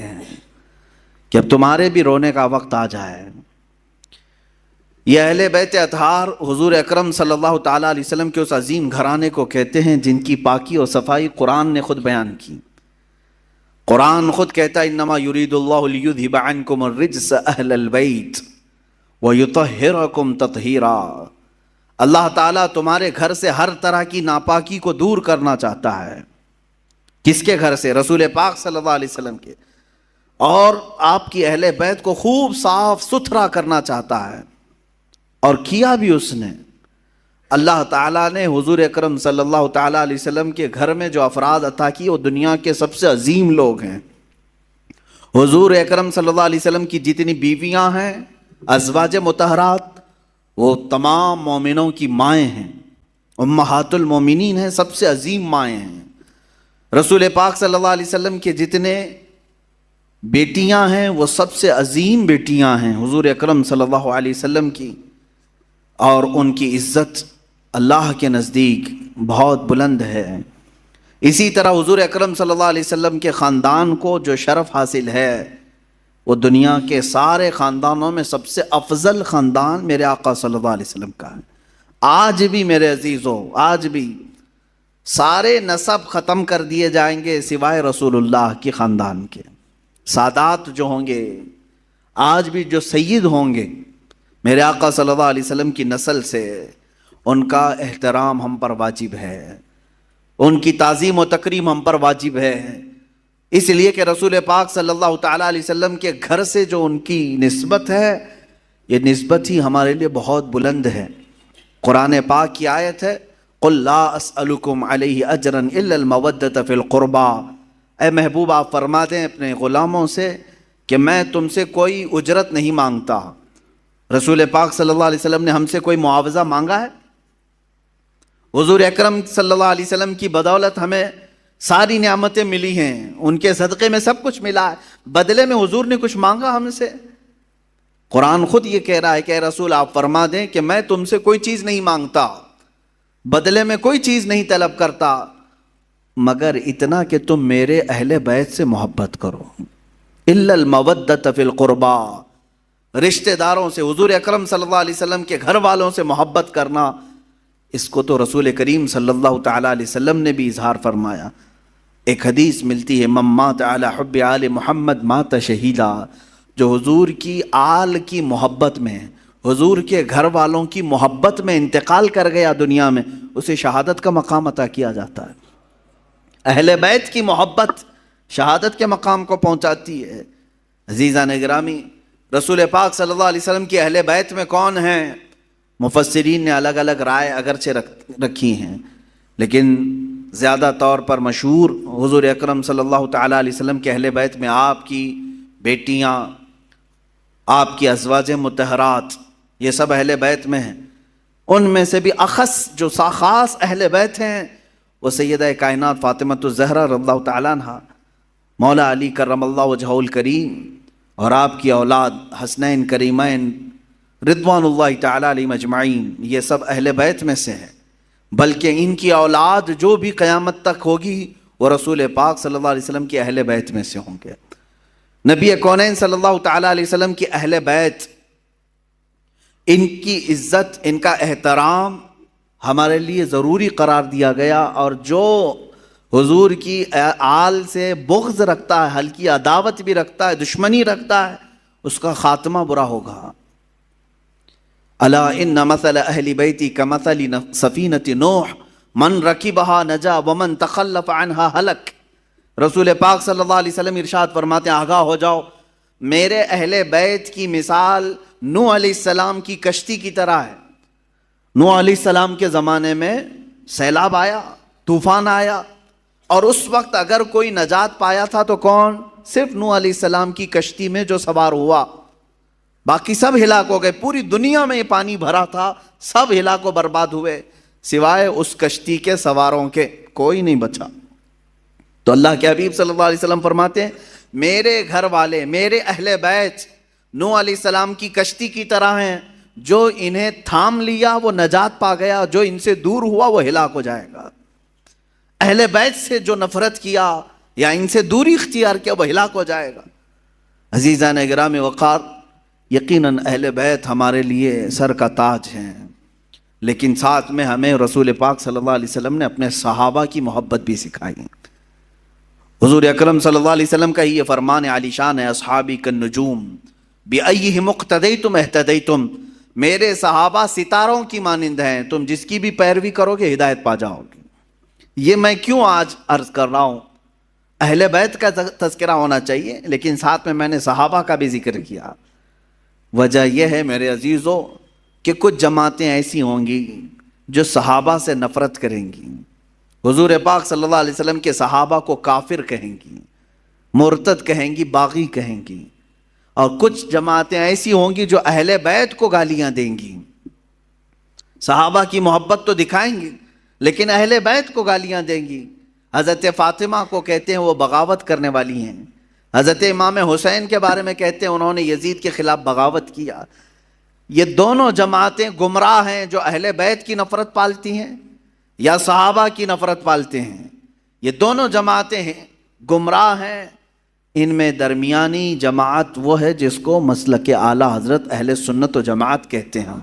کہ اب تمہارے بھی رونے کا وقت آ جائے۔ یہ اہل بیت اطہار حضور اکرم صلی اللہ تعالیٰ علیہ وسلم کے اس عظیم گھرانے کو کہتے ہیں جن کی پاکی اور صفائی قرآن نے خود بیان کی۔ قرآن خود کہتا ہے انما یرید اللہ لیذھب عنکم الرجس اہل البیت ویطہرکم تطہیرا۔ اللہ تعالیٰ تمہارے گھر سے ہر طرح کی ناپاکی کو دور کرنا چاہتا ہے۔ کس کے گھر سے؟ رسول پاک صلی اللہ علیہ وسلم کے، اور آپ کی اہل بیت کو خوب صاف ستھرا کرنا چاہتا ہے، اور کیا بھی اس نے۔ اللہ تعالیٰ نے حضور اکرم صلی اللہ تعالیٰ علیہ وسلم کے گھر میں جو افراد عطا کی وہ دنیا کے سب سے عظیم لوگ ہیں۔ حضور اکرم صلی اللہ علیہ وسلم کی جتنی بیویاں ہیں ازواج مطہرات، وہ تمام مومنوں کی مائیں ہیں، امہات المومنین ہیں، سب سے عظیم مائیں ہیں۔ رسول پاک صلی اللہ علیہ وسلم کے جتنے بیٹیاں ہیں وہ سب سے عظیم بیٹیاں ہیں حضور اکرم صلی اللہ علیہ وسلم کی۔ اور ان کی عزت اللہ کے نزدیک بہت بلند ہے۔ اسی طرح حضور اکرم صلی اللہ علیہ وسلم کے خاندان کو جو شرف حاصل ہے وہ دنیا کے سارے خاندانوں میں سب سے افضل خاندان میرے آقا صلی اللہ علیہ وسلم کا ہے۔ آج بھی میرے عزیزو، آج بھی سارے نسب ختم کر دیے جائیں گے سوائے رسول اللہ کے خاندان کے۔ سادات جو ہوں گے، آج بھی جو سید ہوں گے میرے آقا صلی اللہ علیہ وسلم کی نسل سے، ان کا احترام ہم پر واجب ہے، ان کی تعظیم و تکریم ہم پر واجب ہے، اس لیے کہ رسول پاک صلی اللہ تعالیٰ علیہ وسلم کے گھر سے جو ان کی نسبت ہے، یہ نسبت ہی ہمارے لیے بہت بلند ہے۔ قرآن پاک کی آیت ہے قُلْ لَا أَسْأَلُكُمْ عَلَيْهِ أَجْرًا إِلَّا الْمَوَدَّةَ فِي الْقُرْبَى، اے محبوب آپ فرما دیں اپنے غلاموں سے کہ میں تم سے کوئی اجرت نہیں مانگتا۔ رسول پاک صلی اللہ علیہ وسلم نے ہم سے کوئی معاوضہ مانگا ہے؟ حضور اکرم صلی اللہ علیہ وسلم کی بدولت ہمیں ساری نعمتیں ملی ہیں، ان کے صدقے میں سب کچھ ملا ہے، بدلے میں حضور نے کچھ مانگا ہم سے؟ قرآن خود یہ کہہ رہا ہے کہ اے رسول آپ فرما دیں کہ میں تم سے کوئی چیز نہیں مانگتا، بدلے میں کوئی چیز نہیں طلب کرتا، مگر اتنا کہ تم میرے اہل بیت سے محبت کرو۔ الا المودۃ فی القربا، رشتہ داروں سے، حضور اکرم صلی اللہ علیہ وسلم کے گھر والوں سے محبت کرنا، اس کو تو رسول کریم صلی اللہ تعالیٰ علیہ وسلم نے بھی اظہار فرمایا۔ ایک حدیث ملتی ہے من مات علی حب آل محمد مات شہیدا، جو حضور کی آل کی محبت میں، حضور کے گھر والوں کی محبت میں انتقال کر گیا دنیا میں، اسے شہادت کا مقام عطا کیا جاتا ہے۔ اہل بیت کی محبت شہادت کے مقام کو پہنچاتی ہے۔ عزیزان گرامی، رسول پاک صلی اللہ علیہ وسلم کی اہل بیت میں کون ہیں؟ مفسرین نے الگ الگ رائے اگرچہ رکھی ہیں، لیکن زیادہ طور پر مشہور حضور اکرم صلی اللہ تعالیٰ علیہ وسلم کے اہل بیت میں آپ کی بیٹیاں، آپ کی ازواج مطہرات، یہ سب اہل بیت میں ہیں۔ ان میں سے بھی اخص جو خاص اہل بیت ہیں وہ سیدہ کائنات فاطمۃ الزہرا رضی اللہ تعالیٰ عنہا، مولا علی کرم اللہ وجہہ الکریم، اور آپ کی اولاد حسنین کریمین رضوان اللہ تعالیٰ علیہم اجمعین، یہ سب اہل بیت میں سے ہیں۔ بلکہ ان کی اولاد جو بھی قیامت تک ہوگی وہ رسول پاک صلی اللہ علیہ وسلم کی اہل بیت میں سے ہوں گے۔ نبی کونین صلی اللہ تعالیٰ علیہ وسلم کی اہل بیت، ان کی عزت، ان کا احترام ہمارے لیے ضروری قرار دیا گیا، اور جو حضور کی آل سے بغض رکھتا ہے، ہلکی عداوت بھی رکھتا ہے، دشمنی رکھتا ہے، اس کا خاتمہ برا ہوگا۔ الا ان مثل اہل بیتی کمثل سفینۃ نوح من رکبها نجا ومن تخلف عنها ہلک۔ رسول پاک صلی اللہ علیہ وسلم ارشاد فرماتے ہیں آگاہ ہو جاؤ، میرے اہل بیت کی مثال نوح علیہ السلام کی کشتی کی طرح ہے۔ نوح علیہ السلام کے زمانے میں سیلاب آیا، طوفان آیا، اور اس وقت اگر کوئی نجات پایا تھا تو کون؟ صرف نوح علیہ السلام کی کشتی میں جو سوار ہوا، باقی سب ہلاک ہو گئے۔ پوری دنیا میں یہ پانی بھرا تھا، سب ہلاک و برباد ہوئے، سوائے اس کشتی کے سواروں کے کوئی نہیں بچا۔ تو اللہ کے حبیب صلی اللہ علیہ وسلم فرماتے ہیں میرے گھر والے، میرے اہل بیت نوح علیہ السلام کی کشتی کی طرح ہیں، جو انہیں تھام لیا وہ نجات پا گیا، جو ان سے دور ہوا وہ ہلاک ہو جائے گا۔ اہل بیت سے جو نفرت کیا یا ان سے دوری اختیار کیا وہ ہلاک ہو جائے گا۔ عزیزان گرامی وقار، یقیناً اہل بیت ہمارے لیے سر کا تاج ہیں، لیکن ساتھ میں ہمیں رسول پاک صلی اللہ علیہ وسلم نے اپنے صحابہ کی محبت بھی سکھائی۔ حضور اکرم صلی اللہ علیہ وسلم کا یہ فرمان عالی شان ہے، اصحابی کالنجوم بأیہم اقتدیتم اہتدیتم، میرے صحابہ ستاروں کی مانند ہیں، تم جس کی بھی پیروی کرو گے ہدایت پا جاؤ گے۔ یہ میں کیوں آج عرض کر رہا ہوں؟ اہل بیت کا تذکرہ ہونا چاہیے، لیکن ساتھ میں نے صحابہ کا بھی ذکر کیا۔ وجہ یہ ہے میرے عزیزو کہ کچھ جماعتیں ایسی ہوں گی جو صحابہ سے نفرت کریں گی، حضور پاک صلی اللہ علیہ وسلم کے صحابہ کو کافر کہیں گی، مرتد کہیں گی، باغی کہیں گی، اور کچھ جماعتیں ایسی ہوں گی جو اہل بیت کو گالیاں دیں گی۔ صحابہ کی محبت تو دکھائیں گی لیکن اہل بیت کو گالیاں دیں گی۔ حضرت فاطمہ کو کہتے ہیں وہ بغاوت کرنے والی ہیں، حضرت امام حسین کے بارے میں کہتے ہیں انہوں نے یزید کے خلاف بغاوت کیا۔ یہ دونوں جماعتیں گمراہ ہیں جو اہل بیت کی نفرت پالتی ہیں یا صحابہ کی نفرت پالتے ہیں. یہ دونوں جماعتیں ہیں گمراہ ہیں. ان میں درمیانی جماعت وہ ہے جس کو مسلک اعلی حضرت اہل سنت و جماعت کہتے ہیں.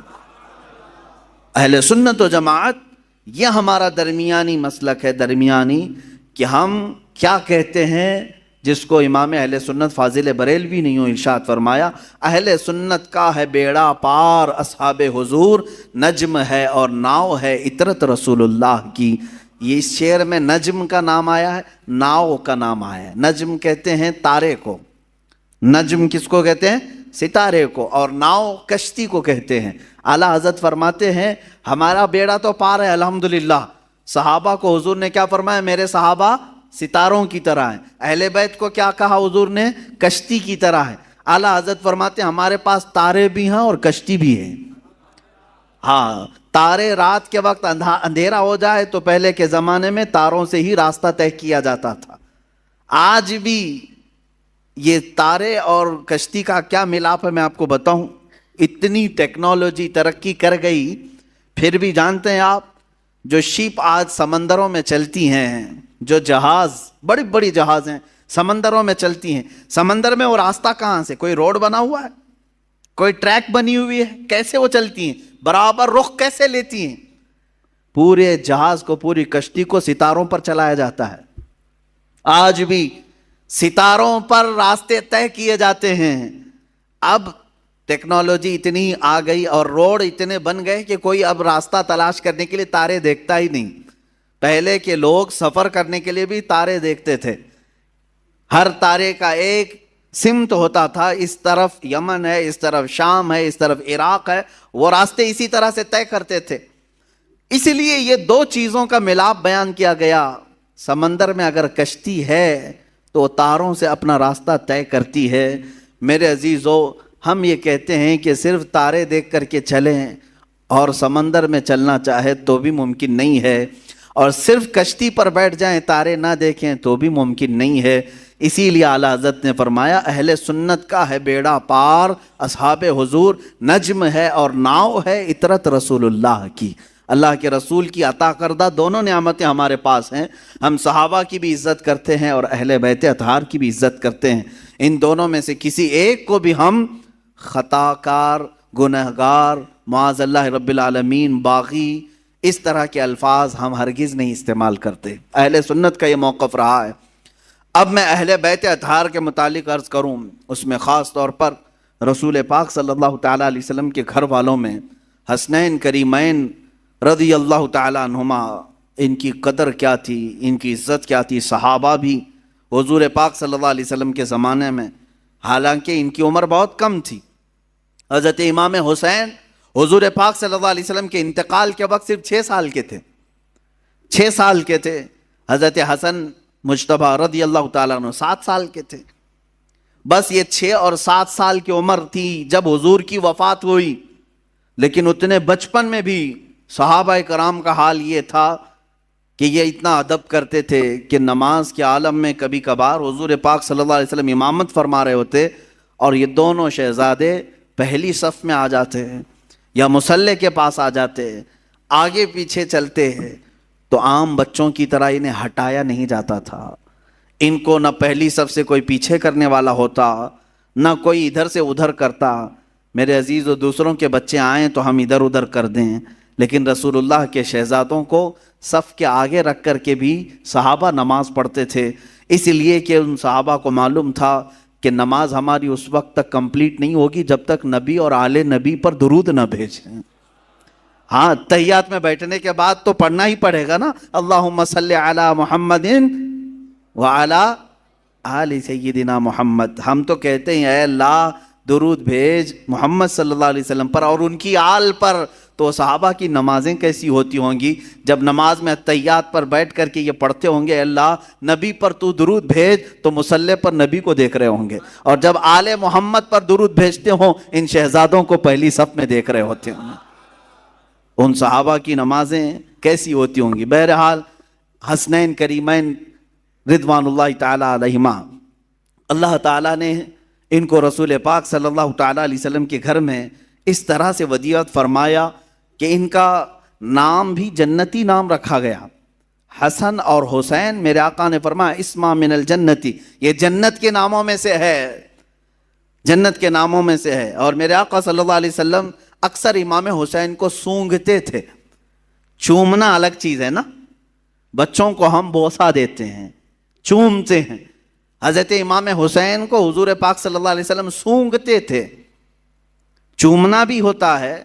اہل سنت و جماعت یہ ہمارا درمیانی مسلک ہے. درمیانی کہ ہم کیا کہتے ہیں جس کو امام اہل سنت فاضل بریلوی نے یوں ارشاد فرمایا، اہل سنت کا ہے بیڑا پار اصحاب حضور، نجم ہے اور ناؤ ہے اطرت رسول اللہ کی. یہ اس شعر میں نجم کا نام آیا ہے، ناؤ کا نام آیا ہے. نجم کہتے ہیں تارے کو، نجم کس کو کہتے ہیں؟ ستارے کو. اور ناؤ کشتی کو کہتے ہیں. اعلیٰ حضرت فرماتے ہیں ہمارا بیڑا تو پار ہے الحمدللہ. صحابہ کو حضور نے کیا فرمایا؟ میرے صحابہ ستاروں کی طرح ہیں. اہل بیت کو کیا کہا حضور نے؟ کشتی کی طرح ہے. اعلیٰ حضرت فرماتے ہیں ہمارے پاس تارے بھی ہیں اور کشتی بھی ہے. ہاں، تارے رات کے وقت اندھیرا ہو جائے تو پہلے کے زمانے میں تاروں سے ہی راستہ طے کیا جاتا تھا. آج بھی یہ تارے اور کشتی کا کیا ملاپ ہے میں آپ کو بتاؤں. اتنی ٹیکنالوجی ترقی کر گئی، پھر بھی جانتے ہیں آپ جو شپ آج سمندروں میں چلتی ہیں، جو جہاز بڑی بڑی جہاز ہیں سمندروں میں چلتی ہیں، سمندر میں وہ راستہ کہاں سے؟ کوئی روڈ بنا ہوا ہے؟ کوئی ٹریک بنی ہوئی ہے؟ کیسے وہ چلتی ہیں؟ برابر رخ کیسے لیتی ہیں؟ پورے جہاز کو، پوری کشتی کو ستاروں پر چلایا جاتا ہے. آج بھی ستاروں پر راستے طے کیے جاتے ہیں. اب ٹیکنالوجی اتنی آ گئی اور روڈ اتنے بن گئے کہ کوئی اب راستہ تلاش کرنے کے لیے تارے دیکھتا ہی نہیں. پہلے کے لوگ سفر کرنے کے لیے بھی تارے دیکھتے تھے. ہر تارے کا ایک سمت ہوتا تھا، اس طرف یمن ہے، اس طرف شام ہے، اس طرف عراق ہے. وہ راستے اسی طرح سے طے کرتے تھے. اسی لیے یہ دو چیزوں کا ملاپ بیان کیا گیا. سمندر میں اگر کشتی ہے تو تاروں سے اپنا راستہ طے کرتی ہے. میرے عزیزو، ہم یہ کہتے ہیں کہ صرف تارے دیکھ کر کے چلیں اور سمندر میں چلنا چاہے تو بھی ممکن نہیں ہے، اور صرف کشتی پر بیٹھ جائیں تارے نہ دیکھیں تو بھی ممکن نہیں ہے. اسی لیے اعلیٰ حضرت نے فرمایا اہل سنت کا ہے بیڑا پار اصحاب حضور، نجم ہے اور ناؤ ہے اطرت رسول اللہ کی. اللہ کے رسول کی عطا کردہ دونوں نعمتیں ہمارے پاس ہیں. ہم صحابہ کی بھی عزت کرتے ہیں اور اہل بیت اطہار کی بھی عزت کرتے ہیں. ان دونوں میں سے کسی ایک کو بھی ہم خطا کار، گنہگار، معاذ اللہ رب العالمین، باغی، اس طرح کے الفاظ ہم ہرگز نہیں استعمال کرتے. اہل سنت کا یہ موقف رہا ہے. اب میں اہل بیت اطہار کے متعلق عرض کروں، اس میں خاص طور پر رسول پاک صلی اللہ تعالیٰ علیہ وسلم کے گھر والوں میں حسنین کریمین رضی اللہ تعالیٰ عنہما، ان کی قدر کیا تھی، ان کی عزت کیا تھی. صحابہ بھی حضور پاک صلی اللہ علیہ وسلم کے زمانے میں، حالانکہ ان کی عمر بہت کم تھی. حضرت امام حسین حضور پاک صلی اللہ علیہ وسلم کے انتقال کے وقت صرف 6 سال کے تھے. 6 سال کے تھے. حضرت حسن مجتبیٰ رضی اللہ تعالیٰ عنہ 7 سال کے تھے. بس یہ 6 اور 7 سال کی عمر تھی جب حضور کی وفات ہوئی. لیکن اتنے بچپن میں بھی صحابہ کرام کا حال یہ تھا کہ یہ اتنا ادب کرتے تھے کہ نماز کے عالم میں کبھی کبھار حضور پاک صلی اللہ علیہ وسلم امامت فرما رہے ہوتے اور یہ دونوں شہزادے پہلی صف میں آ جاتے ہیں یا مصلی کے پاس آ جاتے ہیں، آگے پیچھے چلتے ہیں تو عام بچوں کی طرح انہیں ہٹایا نہیں جاتا تھا. ان کو نہ پہلی صف سے کوئی پیچھے کرنے والا ہوتا، نہ کوئی ادھر سے ادھر کرتا. میرے عزیز و دوسروں کے بچے آئیں تو ہم ادھر ادھر کر دیں، لیکن رسول اللہ کے شہزادوں کو صف کے آگے رکھ کر کے بھی صحابہ نماز پڑھتے تھے. اس لیے کہ ان صحابہ کو معلوم تھا کہ نماز ہماری اس وقت تک کمپلیٹ نہیں ہوگی جب تک نبی اور آل نبی پر درود نہ بھیجیں. ہاں، تحیات میں بیٹھنے کے بعد تو پڑھنا ہی پڑے گا نا، اللہم صلی علی محمد وعلی آل سیدنا محمد. ہم تو کہتے ہیں اے اللہ درود بھیج محمد صلی اللہ علیہ وسلم پر اور ان کی آل پر. تو صحابہ کی نمازیں کیسی ہوتی ہوں گی جب نماز میں تحیات پر بیٹھ کر کے یہ پڑھتے ہوں گے اے اللہ نبی پر تو درود بھیج، تو مصلی پر نبی کو دیکھ رہے ہوں گے، اور جب آل محمد پر درود بھیجتے ہوں ان شہزادوں کو پہلی صف میں دیکھ رہے ہوتے ہوں. ان صحابہ کی نمازیں کیسی ہوتی ہوں گی. بہرحال حسنین کریمین رضوان اللہ تعالیٰ علیہما، اللہ تعالیٰ نے ان کو رسول پاک صلی اللہ تعالیٰ علیہ وسلم کے گھر میں اس طرح سے ودیعت فرمایا کہ ان کا نام بھی جنتی نام رکھا گیا. حسن اور حسین میرے آقا نے فرمایا اسما من الجنتی، یہ جنت کے ناموں میں سے ہے، جنت کے ناموں میں سے ہے. اور میرے آقا صلی اللہ علیہ وسلم اکثر امام حسین کو سونگھتے تھے. چومنا الگ چیز ہے نا، بچوں کو ہم بوسہ دیتے ہیں، چومتے ہیں. حضرت امام حسین کو حضور پاک صلی اللہ علیہ وسلم سونگھتے تھے. چومنا بھی ہوتا ہے،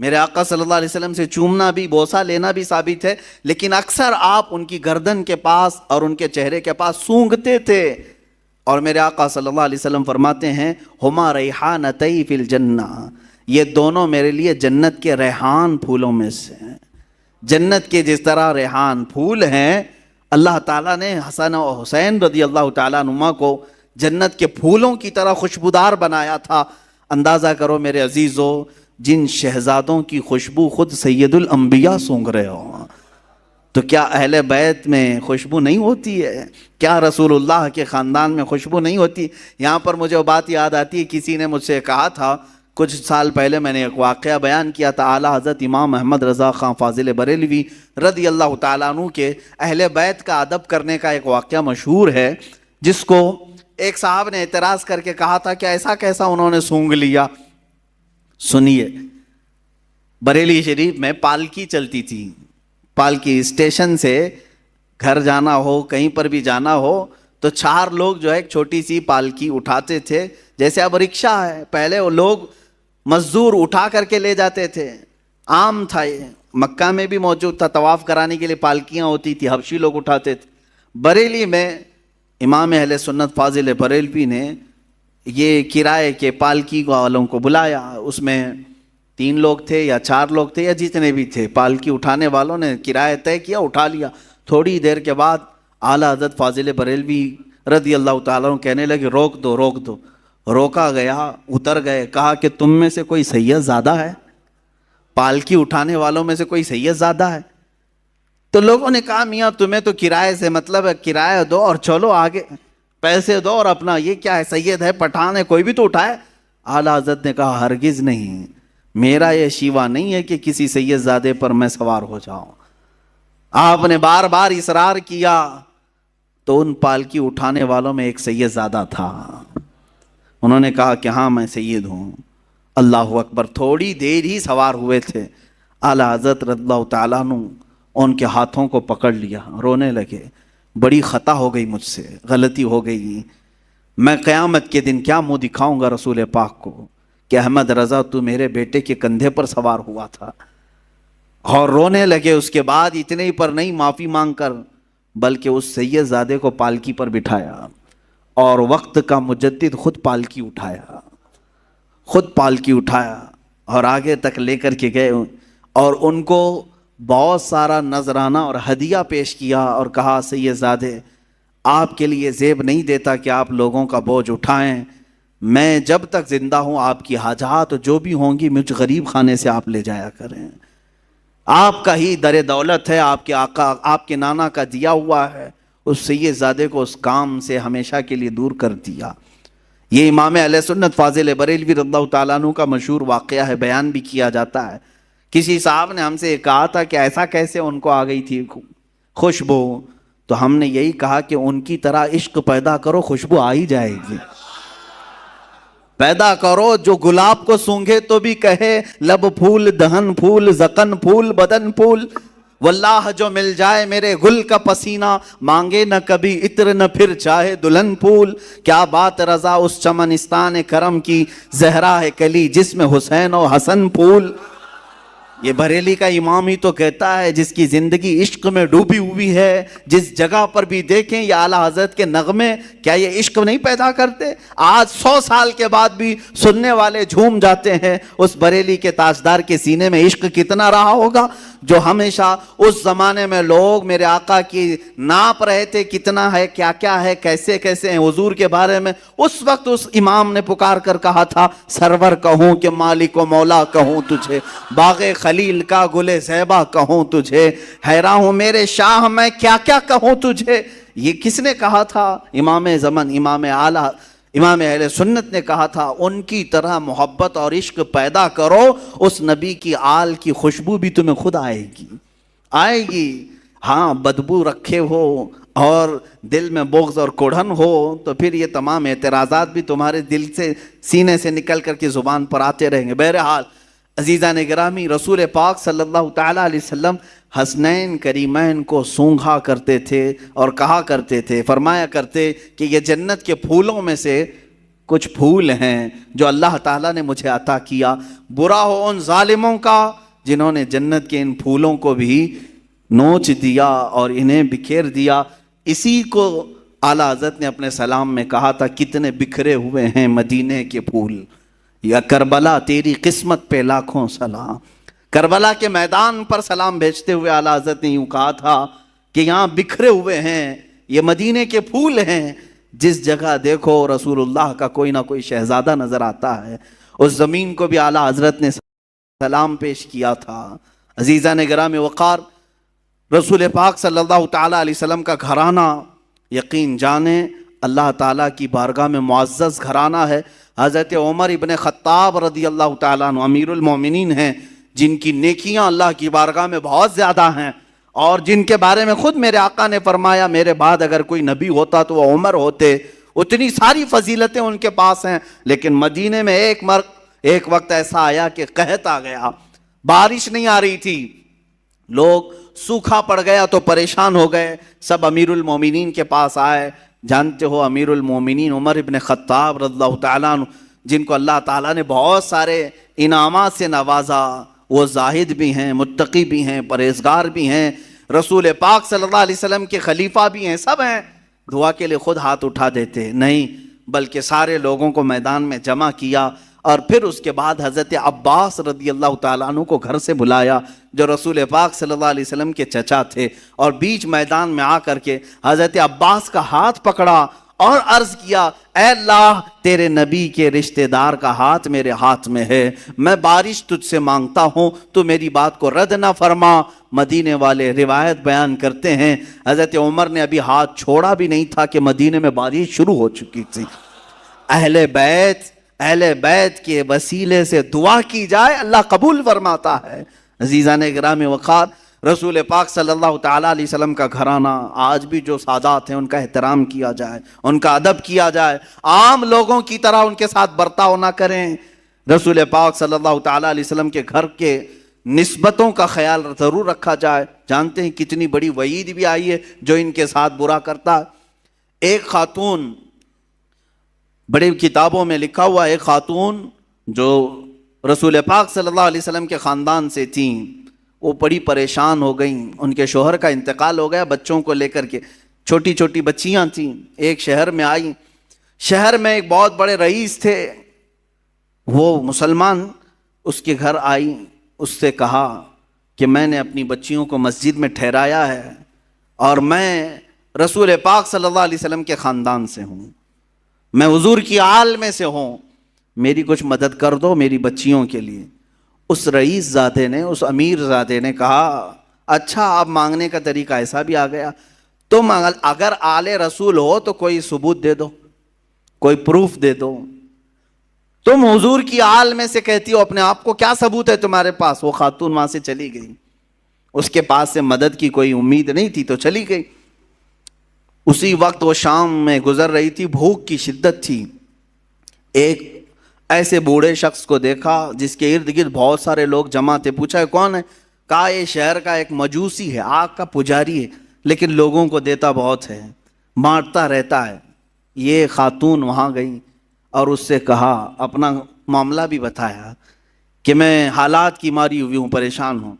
میرے آقا صلی اللہ علیہ وسلم سے چومنا بھی، بوسہ لینا بھی ثابت ہے، لیکن اکثر آپ ان کی گردن کے پاس اور ان کے چہرے کے پاس سونگھتے تھے. اور میرے آقا صلی اللہ علیہ وسلم فرماتے ہیں ہما ریحانتی فی الجنہ، یہ دونوں میرے لیے جنت کے ریحان پھولوں میں سے ہیں. جنت کے جس طرح ریحان پھول ہیں، اللہ تعالیٰ نے حسن و حسین رضی اللہ تعالیٰ عنہما کو جنت کے پھولوں کی طرح خوشبودار بنایا تھا. اندازہ کرو میرے عزیزو، جن شہزادوں کی خوشبو خود سید الانبیاء سونگھ رہے ہو، تو کیا اہل بیت میں خوشبو نہیں ہوتی ہے؟ کیا رسول اللہ کے خاندان میں خوشبو نہیں ہوتی؟ یہاں پر مجھے وہ بات یاد آتی ہے، کسی نے مجھ سے کہا تھا کچھ سال پہلے، میں نے ایک واقعہ بیان کیا تھا، اعلیٰ حضرت امام احمد رضا خان فاضل بریلوی رضی اللہ تعالیٰ عنہ کے اہل بیت کا ادب کرنے کا ایک واقعہ مشہور ہے، جس کو ایک صاحب نے اعتراض کر کے کہا تھا کہ ایسا کیسا انہوں نے سونگھ لیا. سنیے، بریلی شریف میں پالکی چلتی تھی. پالکی اسٹیشن سے گھر جانا ہو، کہیں پر بھی جانا ہو، تو 4 لوگ جو ہے ایک چھوٹی سی پالکی اٹھاتے تھے. جیسے اب رکشہ ہے، پہلے وہ لوگ مزدور اٹھا کر کے لے جاتے تھے، عام تھا. یہ مکہ میں بھی موجود تھا، طواف کرانے کے لیے پالکیاں ہوتی تھی، حبشی لوگ اٹھاتے تھے. بریلی میں امام اہل سنت فاضل بریلوی نے یہ کرائے کے پالکی والوں کو بلایا. اس میں 3 لوگ تھے یا 4 لوگ تھے یا جتنے بھی تھے، پالکی اٹھانے والوں نے کرایہ طے کیا، اٹھا لیا. تھوڑی دیر کے بعد اعلیٰ حضرت فاضل بریلوی رضی اللہ تعالیٰ عنہ کہنے لگے روک دو روک دو. روکا گیا، اتر گئے، کہا کہ تم میں سے کوئی سید زادہ ہے؟ پالکی اٹھانے والوں میں سے کوئی سید زادہ ہے؟ تو لوگوں نے کہا میاں تمہیں تو کرائے سے مطلب ہے، کرایہ دو اور چلو آگے، پیسے دو اور اپنا، یہ کیا ہے، سید ہے، پٹھان ہے، کوئی بھی تو اٹھائے. اعلیٰ حضرت نے کہا ہرگز نہیں، میرا یہ شیوا نہیں ہے کہ کسی سید زادے پر میں سوار ہو جاؤں. آپ نے بار بار اصرار کیا تو ان پالکی اٹھانے والوں میں ایک سید زادہ تھا. انہوں نے کہا کہ ہاں میں سید ہوں. اللہ اکبر. تھوڑی دیر ہی سوار ہوئے تھے، اعلیٰ حضرت رضی اللہ تعالیٰ عنہ ان کے ہاتھوں کو پکڑ لیا، رونے لگے. بڑی خطا ہو گئی مجھ سے، غلطی ہو گئی، میں قیامت کے دن کیا منہ دکھاؤں گا رسول پاک کو کہ احمد رضا تو میرے بیٹے کے کندھے پر سوار ہوا تھا. اور رونے لگے. اس کے بعد اتنے ہی پر نہیں، معافی مانگ کر، بلکہ اس سید زادے کو پالکی پر بٹھایا اور وقت کا مجدد خود پالکی اٹھایا، خود پالکی اٹھایا اور آگے تک لے کر کے گئے اور ان کو بہت سارا نذرانہ اور ہدیہ پیش کیا اور کہا سید زادے آپ کے لیے زیب نہیں دیتا کہ آپ لوگوں کا بوجھ اٹھائیں. میں جب تک زندہ ہوں آپ کی حاجات جو بھی ہوں گی مجھ غریب خانے سے آپ لے جایا کریں. آپ کا ہی در دولت ہے، آپ کے آقا، آپ کے نانا کا دیا ہوا ہے. اس سید زادے کو اس کام سے ہمیشہ کے لیے دور کر دیا. یہ امام اہل سنت فاضل بریلوی رضی اللہ تعالیٰ عنہ کا مشہور واقعہ ہے، بیان بھی کیا جاتا ہے. کسی صاحب نے ہم سے کہا تھا کہ ایسا کیسے ان کو آ گئی تھی خوشبو، تو ہم نے یہی کہا کہ ان کی طرح عشق پیدا کرو، خوشبو آ ہی جائے گی. پیدا کرو جو گلاب کو سونگھے تو بھی کہے لب پھول، دہن پھول، زکن پھول، بدن پھول. واللہ جو مل جائے میرے گل کا پسینہ، مانگے نہ کبھی عطر نہ پھر چاہے دلہن پھول. کیا بات رضا اس چمنستان کرم کی، زہرا ہے کلی جس میں حسین و حسن پھول. یہ بریلی کا امام ہی تو کہتا ہے جس کی زندگی عشق میں ڈوبی ہوئی ہے، جس جگہ پر بھی دیکھیں یہ اعلیٰ حضرت کے نغمے، کیا یہ عشق نہیں پیدا کرتے؟ آج 100 سال کے بعد بھی سننے والے جھوم جاتے ہیں. اس بریلی کے تاجدار کے سینے میں عشق کتنا رہا ہوگا، جو ہمیشہ اس زمانے میں لوگ میرے آقا کی ناپ رہے تھے کتنا ہے، کیا کیا ہے، کیسے کیسے ہیں حضور کے بارے میں. اس وقت اس امام نے پکار کر کہا تھا سرور کہوں کہ مالک و مولا کہوں تجھے، باغ خلیل کا گل زیبا کہوں تجھے، حیران ہوں میرے شاہ میں کیا کیا کہوں تجھے. یہ کس نے کہا تھا؟ امام زمن، امام اعلیٰ، امام اہل سنت نے کہا تھا ان کی طرح محبت اور عشق پیدا کرو، اس نبی کی آل کی خوشبو بھی تمہیں خود آئے گی، آئے گی۔ ہاں بدبو رکھے ہو اور دل میں بغض اور کڑھن ہو تو پھر یہ تمام اعتراضات بھی تمہارے دل سے سینے سے نکل کر کے زبان پر آتے رہیں گے۔ بہرحال عزیزان گرامی، رسول پاک صلی اللہ تعالیٰ علیہ وسلم حسنین کریمین کو سونگھا کرتے تھے اور کہا کرتے تھے، فرمایا کرتے کہ یہ جنت کے پھولوں میں سے کچھ پھول ہیں جو اللہ تعالیٰ نے مجھے عطا کیا، برا ہو ان ظالموں کا جنہوں نے جنت کے ان پھولوں کو بھی نوچ دیا اور انہیں بکھیر دیا۔ اسی کو اعلیٰ حضرت نے اپنے سلام میں کہا تھا، کتنے بکھرے ہوئے ہیں مدینے کے پھول، یا کربلا تیری قسمت پہ لاکھوں سلام۔ کربلا کے میدان پر سلام بھیجتے ہوئے اعلیٰ حضرت نے یوں کہا تھا کہ یہاں بکھرے ہوئے ہیں، یہ مدینے کے پھول ہیں، جس جگہ دیکھو رسول اللہ کا کوئی نہ کوئی شہزادہ نظر آتا ہے۔ اس زمین کو بھی اعلیٰ حضرت نے سلام پیش کیا تھا۔ عزیزان گرامی وقار، رسول پاک صلی اللہ تعالیٰ علیہ وسلم کا گھرانہ یقین جانیں اللہ تعالیٰ کی بارگاہ میں معزز گھرانہ ہے۔ حضرت عمر ابن خطاب رضی اللہ تعالیٰ عنہ امیر المومنین ہیں، جن کی نیکیاں اللہ کی بارگاہ میں بہت زیادہ ہیں، اور جن کے بارے میں خود میرے آقا نے فرمایا میرے بعد اگر کوئی نبی ہوتا تو وہ عمر ہوتے، اتنی ساری فضیلتیں ان کے پاس ہیں۔ لیکن مدینے میں ایک وقت ایسا آیا کہ قحط آ گیا، بارش نہیں آ رہی تھی، لوگ سوکھا پڑ گیا تو پریشان ہو گئے، سب امیر المومنین کے پاس آئے۔ جانتے ہو امیر المومنین عمر ابن خطاب رضی اللہ تعالیٰ عنہ، جن کو اللہ تعالیٰ نے بہت سارے انعامات سے نوازا، وہ زاہد بھی ہیں، متقی بھی ہیں، پرہیزگار بھی ہیں، رسول پاک صلی اللہ علیہ وسلم کے خلیفہ بھی ہیں، سب ہیں۔ دعا کے لیے خود ہاتھ اٹھا دیتے نہیں، بلکہ سارے لوگوں کو میدان میں جمع کیا، اور پھر اس کے بعد حضرت عباس رضی اللہ تعالیٰ عنہ کو گھر سے بلایا، جو رسول پاک صلی اللہ علیہ وسلم کے چچا تھے، اور بیچ میدان میں آ کر کے حضرت عباس کا ہاتھ پکڑا اور عرض کیا، اے اللہ تیرے نبی کے رشتہ دار کا ہاتھ میرے ہاتھ میں ہے، میں بارش تجھ سے مانگتا ہوں، تو میری بات کو رد نہ فرما۔ مدینے والے روایت بیان کرتے ہیں حضرت عمر نے ابھی ہاتھ چھوڑا بھی نہیں تھا کہ مدینے میں بارش شروع ہو چکی تھی۔ اہل بیت کے وسیلے سے دعا کی جائے اللہ قبول فرماتا ہے۔ عزیزان گرامی وقار، رسول پاک صلی اللہ تعالیٰ علیہ وسلم کا گھرانہ آج بھی جو سادات ہیں ان کا احترام کیا جائے، ان کا ادب کیا جائے، عام لوگوں کی طرح ان کے ساتھ برتاؤ نہ کریں۔ رسول پاک صلی اللہ تعالیٰ علیہ وسلم کے گھر کے نسبتوں کا خیال ضرور رکھا جائے۔ جانتے ہیں کتنی بڑی وعید بھی آئی ہے جو ان کے ساتھ برا کرتا ہے۔ ایک خاتون، بڑی کتابوں میں لکھا ہوا ایک خاتون جو رسول پاک صلی اللہ علیہ وسلم کے خاندان سے تھیں، وہ بڑی پریشان ہو گئیں، ان کے شوہر کا انتقال ہو گیا، بچوں کو لے کر کے چھوٹی چھوٹی بچیاں تھیں، ایک شہر میں آئیں۔ شہر میں ایک بہت بڑے رئیس تھے، وہ مسلمان، اس کے گھر آئی، اس سے کہا کہ میں نے اپنی بچیوں کو مسجد میں ٹھہرایا ہے اور میں رسول پاک صلی اللہ علیہ وسلم کے خاندان سے ہوں، میں حضور کی آل میں سے ہوں، میری کچھ مدد کر دو میری بچیوں کے لیے۔ اس رئیس زادے نے، اس امیر زادے نے کہا اچھا اب مانگنے کا طریقہ ایسا بھی آ گیا، تم اگر آل رسول ہو تو کوئی ثبوت دے دو، کوئی پروف دے دو، تم حضور کی آل میں سے کہتی ہو اپنے آپ کو، کیا ثبوت ہے تمہارے پاس؟ وہ خاتون وہاں سے چلی گئی، اس کے پاس سے مدد کی کوئی امید نہیں تھی تو چلی گئی۔ اسی وقت وہ شام میں گزر رہی تھی، بھوک کی شدت تھی، ایک ایسے بوڑھے شخص کو دیکھا جس کے ارد گرد بہت سارے لوگ جمع تھے، پوچھا کون ہے؟ کہا یہ شہر کا ایک مجوسی ہے، آگ کا پجاری ہے، لیکن لوگوں کو دیتا بہت ہے، بانٹتا رہتا ہے۔ یہ خاتون وہاں گئی اور اس سے کہا، اپنا معاملہ بھی بتایا کہ میں حالات کی ماری ہوئی ہوں، پریشان ہوں،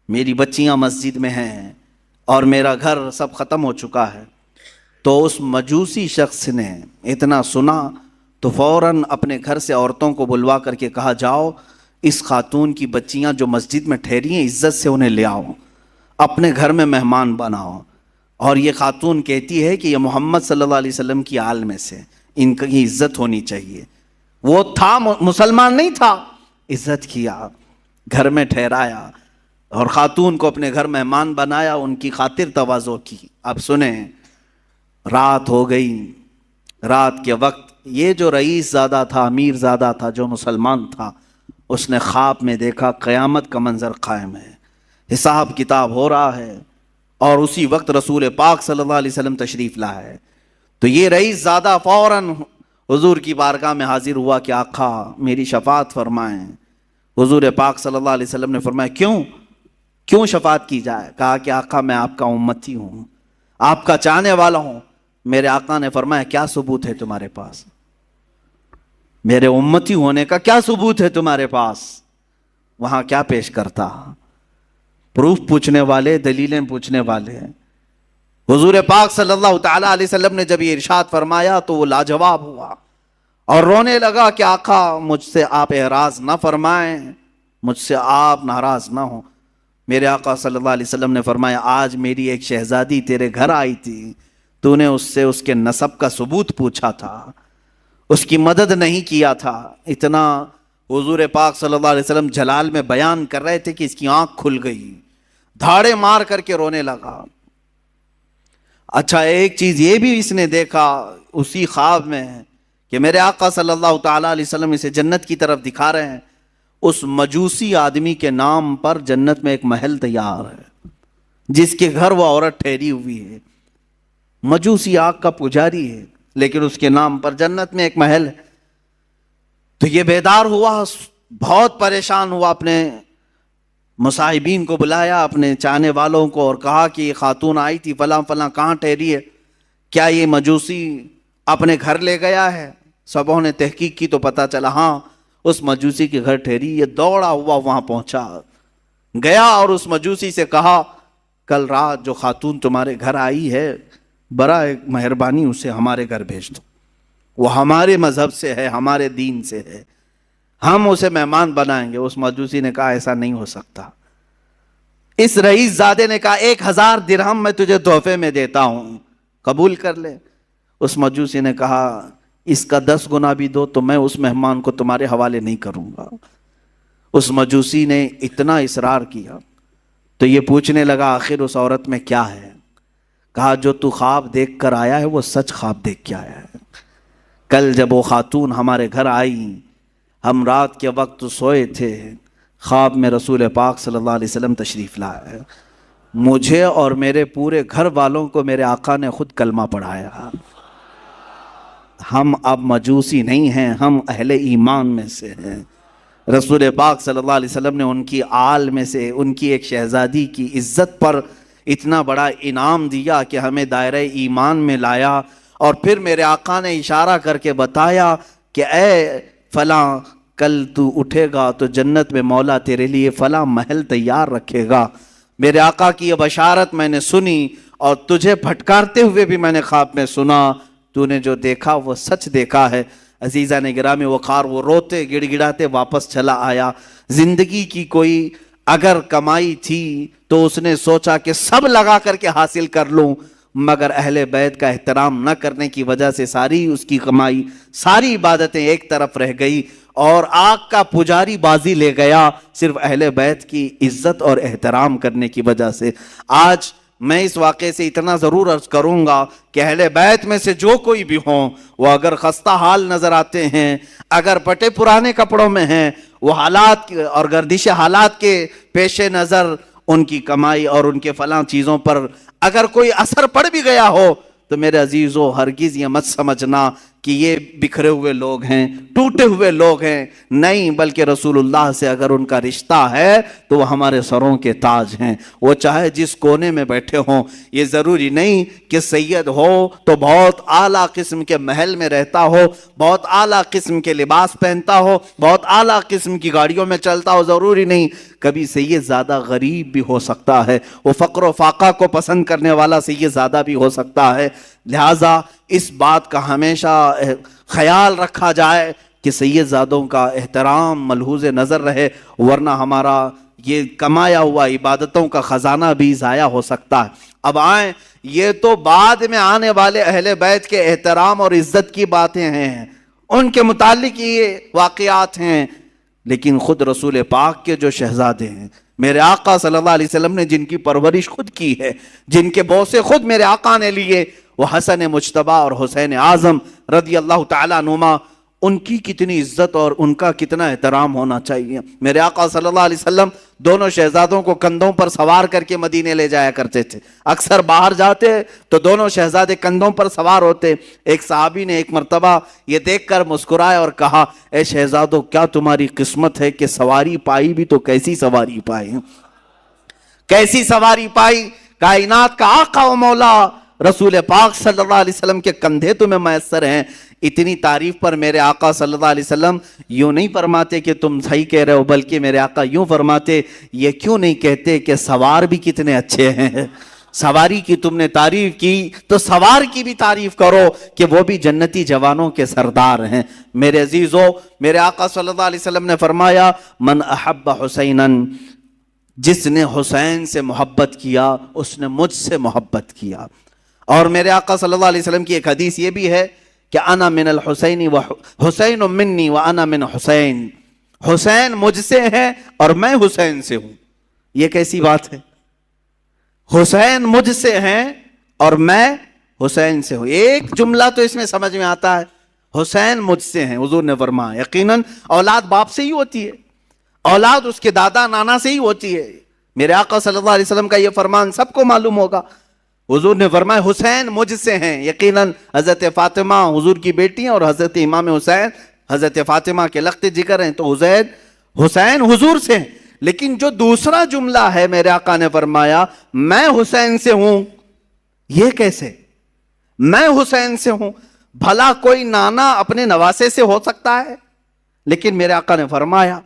میری بچیاں مسجد میں ہیں اور میرا گھر سب ختم ہو چکا ہے۔ تو اس مجوسی شخص نے اتنا سنا تو فوراً اپنے گھر سے عورتوں کو بلوا کر کے کہا، جاؤ اس خاتون کی بچیاں جو مسجد میں ٹھہری ہیں عزت سے انہیں لے آؤ، اپنے گھر میں مہمان بناؤ، اور یہ خاتون کہتی ہے کہ یہ محمد صلی اللہ علیہ وسلم کی آل میں سے، ان کی عزت ہونی چاہیے۔ وہ تھا مسلمان نہیں تھا، عزت کیا، گھر میں ٹھہرایا اور خاتون کو اپنے گھر مہمان بنایا، ان کی خاطر تواضع کی۔ اب سنیں، رات ہو گئی، رات کے وقت یہ جو رئیس زادہ تھا، امیر زادہ تھا، جو مسلمان تھا، اس نے خواب میں دیکھا قیامت کا منظر قائم ہے، حساب کتاب ہو رہا ہے، اور اسی وقت رسول پاک صلی اللہ علیہ وسلم تشریف لایا ہے۔ تو یہ رئیس زادہ فوراً حضور کی بارگاہ میں حاضر ہوا کہ آقا میری شفاعت فرمائیں۔ حضور پاک صلی اللہ علیہ وسلم نے فرمایا کیوں شفاعت کی جائے؟ کہا کہ آقا میں آپ کا امتی ہوں، آپ کا چاہنے والا ہوں۔ میرے آقا نے فرمایا کیا ثبوت ہے تمہارے پاس؟ میرے امتی ہونے کا کیا ثبوت ہے تمہارے پاس؟ وہاں کیا پیش کرتا؟ پروف پوچھنے والے، دلیلیں پوچھنے والے۔ حضور پاک صلی اللہ تعالی علیہ وسلم نے جب یہ ارشاد فرمایا تو وہ لاجواب ہوا اور رونے لگا کہ آقا مجھ سے آپ اعراض نہ فرمائیں، مجھ سے آپ ناراض نہ ہوں۔ میرے آقا صلی اللہ علیہ وسلم نے فرمایا آج میری ایک شہزادی تیرے گھر آئی تھی، تو نے اس سے اس کے نسب کا ثبوت پوچھا تھا، اس کی مدد نہیں کیا تھا۔ اتنا حضور پاک صلی اللہ علیہ وسلم جلال میں بیان کر رہے تھے کہ اس کی آنکھ کھل گئی، دھاڑے مار کر کے رونے لگا۔ اچھا ایک چیز یہ بھی اس نے دیکھا اسی خواب میں کہ میرے آقا صلی اللہ تعالی علیہ وسلم اسے جنت کی طرف دکھا رہے ہیں، اس مجوسی آدمی کے نام پر جنت میں ایک محل تیار ہے، جس کے گھر وہ عورت ٹھہری ہوئی ہے، مجوسی آگ کا پجاری ہے، لیکن اس کے نام پر جنت میں ایک محل ہے۔ تو یہ بیدار ہوا، بہت پریشان ہوا، اپنے مصاحبین کو بلایا، اپنے چاہنے والوں کو، اور کہا کہ یہ خاتون آئی تھی فلاں فلاں کہاں ٹھہری ہے، کیا یہ مجوسی اپنے گھر لے گیا ہے؟ سبوں نے تحقیق کی تو پتا چلا ہاں اس مجوسی کے گھر ٹھہری۔ یہ دوڑا ہوا وہاں پہنچا، گیا اور اس مجوسی سے کہا کل رات جو خاتون تمہارے گھر آئی ہے برائے مہربانی اسے ہمارے گھر بھیج دو، وہ ہمارے مذہب سے ہے، ہمارے دین سے ہے، ہم اسے مہمان بنائیں گے۔ اس مجوسی نے کہا ایسا نہیں ہو سکتا۔ اس رئیس زادے نے کہا 1000 درہم میں تجھے تحفے میں دیتا ہوں، قبول کر لے۔ اس مجوسی نے کہا اس کا 10 گنا بھی دو تو میں اس مہمان کو تمہارے حوالے نہیں کروں گا۔ اس مجوسی نے اتنا اصرار کیا تو یہ پوچھنے لگا آخر اس عورت میں کیا ہے؟ کہا جو تو خواب دیکھ کر آیا ہے وہ سچ خواب دیکھ کے آیا ہے۔ کل جب وہ خاتون ہمارے گھر آئی، ہم رات کے وقت سوئے تھے، خواب میں رسول پاک صلی اللہ علیہ وسلم تشریف لائے، مجھے اور میرے پورے گھر والوں کو میرے آقا نے خود کلمہ پڑھایا۔ ہم اب مجوسی نہیں ہیں، ہم اہل ایمان میں سے ہیں۔ رسول پاک صلی اللہ علیہ وسلم نے ان کی آل میں سے ان کی ایک شہزادی کی عزت پر اتنا بڑا انعام دیا کہ ہمیں دائرہ ایمان میں لایا، اور پھر میرے آقا نے اشارہ کر کے بتایا کہ اے فلاں کل تو اٹھے گا تو جنت میں مولا تیرے لیے فلاں محل تیار رکھے گا۔ میرے آقا کی یہ بشارت میں نے سنی اور تجھے پھٹکارتے ہوئے بھی میں نے خواب میں سنا، تو نے جو دیکھا وہ سچ دیکھا ہے۔ عزیزان گرامی وقار وہ روتے گڑ گڑاتے واپس چلا آیا۔ زندگی کی کوئی اگر کمائی تھی تو اس نے سوچا کہ سب لگا کر کے حاصل کر لوں، مگر اہل بیت کا احترام نہ کرنے کی وجہ سے ساری اس کی کمائی، ساری عبادتیں ایک طرف رہ گئی، اور آگ کا پجاری بازی لے گیا صرف اہل بیت کی عزت اور احترام کرنے کی وجہ سے۔ آج میں اس واقعے سے اتنا ضرور عرض کروں گا کہ اہل بیت میں سے جو کوئی بھی ہوں، وہ اگر خستہ حال نظر آتے ہیں، اگر پٹے پرانے کپڑوں میں ہیں، وہ حالات اور گردش حالات کے پیش نظر ان کی کمائی اور ان کے فلاں چیزوں پر اگر کوئی اثر پڑ بھی گیا ہو تو میرے عزیزو ہرگز یہ مت سمجھنا کہ یہ بکھرے ہوئے لوگ ہیں، ٹوٹے ہوئے لوگ ہیں، نہیں، بلکہ رسول اللہ سے اگر ان کا رشتہ ہے تو وہ ہمارے سروں کے تاج ہیں۔ وہ چاہے جس کونے میں بیٹھے ہوں، یہ ضروری نہیں کہ سید ہو تو بہت اعلیٰ قسم کے محل میں رہتا ہو، بہت اعلیٰ قسم کے لباس پہنتا ہو، بہت اعلیٰ قسم کی گاڑیوں میں چلتا ہو، ضروری نہیں۔ کبھی سید زیادہ غریب بھی ہو سکتا ہے، وہ فقر و فاقہ کو پسند کرنے والا سید زیادہ بھی ہو سکتا ہے۔ لہٰذا اس بات کا ہمیشہ خیال رکھا جائے کہ سید زادوں کا احترام ملحوظ نظر رہے، ورنہ ہمارا یہ کمایا ہوا عبادتوں کا خزانہ بھی ضائع ہو سکتا ہے۔ اب آئیں، یہ تو بعد میں آنے والے اہل بیت کے احترام اور عزت کی باتیں ہیں، ان کے متعلق یہ واقعات ہیں، لیکن خود رسول پاک کے جو شہزادے ہیں، میرے آقا صلی اللہ علیہ وسلم نے جن کی پرورش خود کی ہے، جن کے بوسے خود میرے آقا نے لیے، وہ حسن مجتبی اور حسین اعظم رضی اللہ تعالیٰ عنہما، ان کی کتنی عزت اور ان کا کتنا احترام ہونا چاہیے۔ میرے آقا صلی اللہ علیہ وسلم دونوں شہزادوں کو کندھوں پر سوار کر کے مدینے لے جایا کرتے تھے۔ اکثر باہر جاتے تو دونوں شہزادے کندھوں پر سوار ہوتے۔ ایک صحابی نے ایک مرتبہ یہ دیکھ کر مسکرائے اور کہا، اے شہزادوں، کیا تمہاری قسمت ہے کہ سواری پائی بھی تو کیسی سواری پائی، کیسی سواری پائی؟ کائنات کا آقا و مولا رسول پاک صلی اللہ علیہ وسلم کے کندھے تمہیں میسر ہیں۔ اتنی تعریف پر میرے آقا صلی اللہ علیہ وسلم یوں نہیں فرماتے کہ تم صحیح کہہ رہے ہو، بلکہ میرے آقا یوں فرماتے، یہ کیوں نہیں کہتے کہ سوار بھی کتنے اچھے ہیں؟ سواری کی تم نے تعریف کی تو سوار کی بھی تعریف کرو کہ وہ بھی جنتی جوانوں کے سردار ہیں۔ میرے عزیزو، میرے آقا صلی اللہ علیہ وسلم نے فرمایا، من احب حسینا، جس نے حسین سے محبت کیا اس نے مجھ سے محبت کیا۔ اور میرے آقا صلی اللہ علیہ وسلم کی ایک حدیث یہ بھی ہے کہ انا من الحسین و حسین منی و انا من حسین، حسین مجھ سے ہے اور میں حسین سے ہوں۔ یہ کیسی بات ہے؟ حسین مجھ سے ہیں اور میں حسین سے ہوں۔ ایک جملہ تو اس میں سمجھ میں آتا ہے، حسین مجھ سے ہیں۔ حضور نے فرمایا یقیناً اولاد باپ سے ہی ہوتی ہے، اولاد اس کے دادا نانا سے ہی ہوتی ہے۔ میرے آقا صلی اللہ علیہ وسلم کا یہ فرمان سب کو معلوم ہوگا۔ حضور نے فرمایا حسین مجھ سے ہیں۔ یقیناً حضرت فاطمہ حضور کی بیٹی ہیں اور حضرت امام حسین حضرت فاطمہ کے لخت جگر ہیں، تو حسین حضور سے ہیں۔ لیکن جو دوسرا جملہ ہے، میرے آقا نے فرمایا میں حسین سے ہوں، یہ کیسے؟ میں حسین سے ہوں؟ بھلا کوئی نانا اپنے نواسے سے ہو سکتا ہے؟ لیکن میرے آقا نے فرمایا،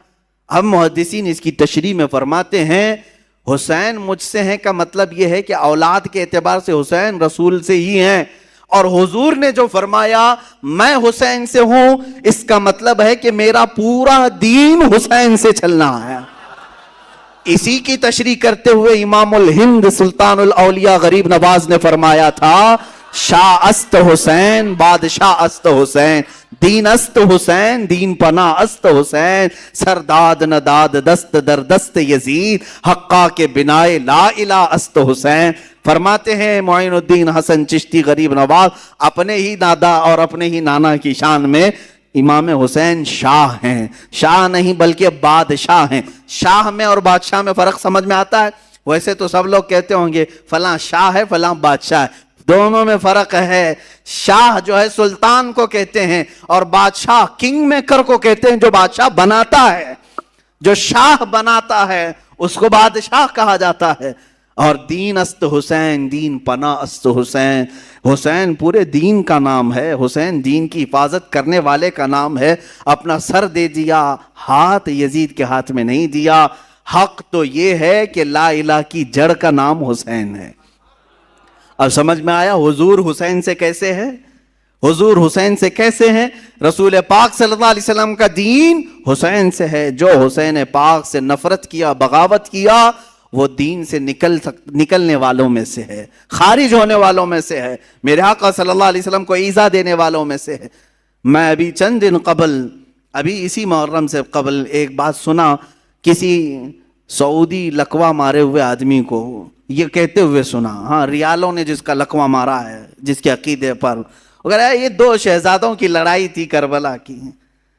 ہم محدثین اس کی تشریح میں فرماتے ہیں حسین مجھ سے ہیں کا مطلب یہ ہے کہ اولاد کے اعتبار سے حسین رسول سے ہی ہیں، اور حضور نے جو فرمایا میں حسین سے ہوں، اس کا مطلب ہے کہ میرا پورا دین حسین سے چلنا ہے۔ اسی کی تشریح کرتے ہوئے امام الہند سلطان الاولیاء غریب نواز نے فرمایا تھا، شاہ است حسین بادشاہ است حسین، دین است حسین دین پناہ است حسین، سرداد نداد دست در دست یزید، حقا کے بنائے لا الہ است حسین۔ فرماتے ہیں معین الدین حسن چشتی غریب نواز اپنے ہی دادا اور اپنے ہی نانا کی شان میں امام حسین شاہ ہیں، شاہ نہیں بلکہ بادشاہ ہیں۔ شاہ میں اور بادشاہ میں فرق سمجھ میں آتا ہے؟ ویسے تو سب لوگ کہتے ہوں گے فلاں شاہ ہے فلاں بادشاہ ہے، دونوں میں فرق ہے۔ شاہ جو ہے سلطان کو کہتے ہیں، اور بادشاہ کنگ میکر کو کہتے ہیں، جو بادشاہ بناتا ہے، جو شاہ بناتا ہے اس کو بادشاہ کہا جاتا ہے۔ اور دین است حسین دین پناہ است حسین، حسین پورے دین کا نام ہے، حسین دین کی حفاظت کرنے والے کا نام ہے۔ اپنا سر دے دیا، ہاتھ یزید کے ہاتھ میں نہیں دیا۔ حق تو یہ ہے کہ لا الہ کی جڑ کا نام حسین ہے۔ اب سمجھ میں آیا حضور حسین سے کیسے ہے؟ حضور حسین سے کیسے ہیں؟ رسول پاک صلی اللہ علیہ وسلم کا دین حسین سے ہے۔ جو حسین پاک سے نفرت کیا، بغاوت کیا، وہ دین سے نکلنے والوں میں سے ہے، خارج ہونے والوں میں سے ہے، میرے آقا صلی اللہ علیہ وسلم کو ایذا دینے والوں میں سے ہے۔ میں ابھی چند دن قبل، ابھی اسی محرم سے قبل ایک بات سنا، کسی سعودی لقوہ مارے ہوئے آدمی کو یہ کہتے ہوئے سنا، ہاں ریالوں نے جس کا لقوہ مارا ہے جس کے عقیدے پر، اگر یہ دو شہزادوں کی لڑائی تھی کربلا کی،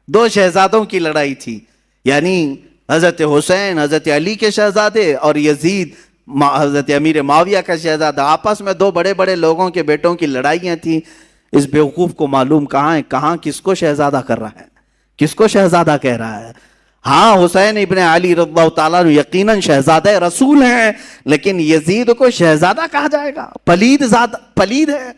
دو شہزادوں کی لڑائی تھی، یعنی حضرت حسین حضرت علی کے شہزادے اور یزید حضرت امیر معاویہ کا شہزادہ، آپس میں دو بڑے بڑے لوگوں کے بیٹوں کی لڑائیاں تھیں۔ اس بیوقوف کو معلوم کہاں ہے، کہاں کس کو شہزادہ کر رہا ہے، کس کو شہزادہ کہہ رہا ہے۔ ہاں حسین ابن علی رضی اللہ تعالیٰ یقیناً شہزادہ رسول ہیں، لیکن یزید کو شہزادہ کہا جائے گا؟ پلید ہے،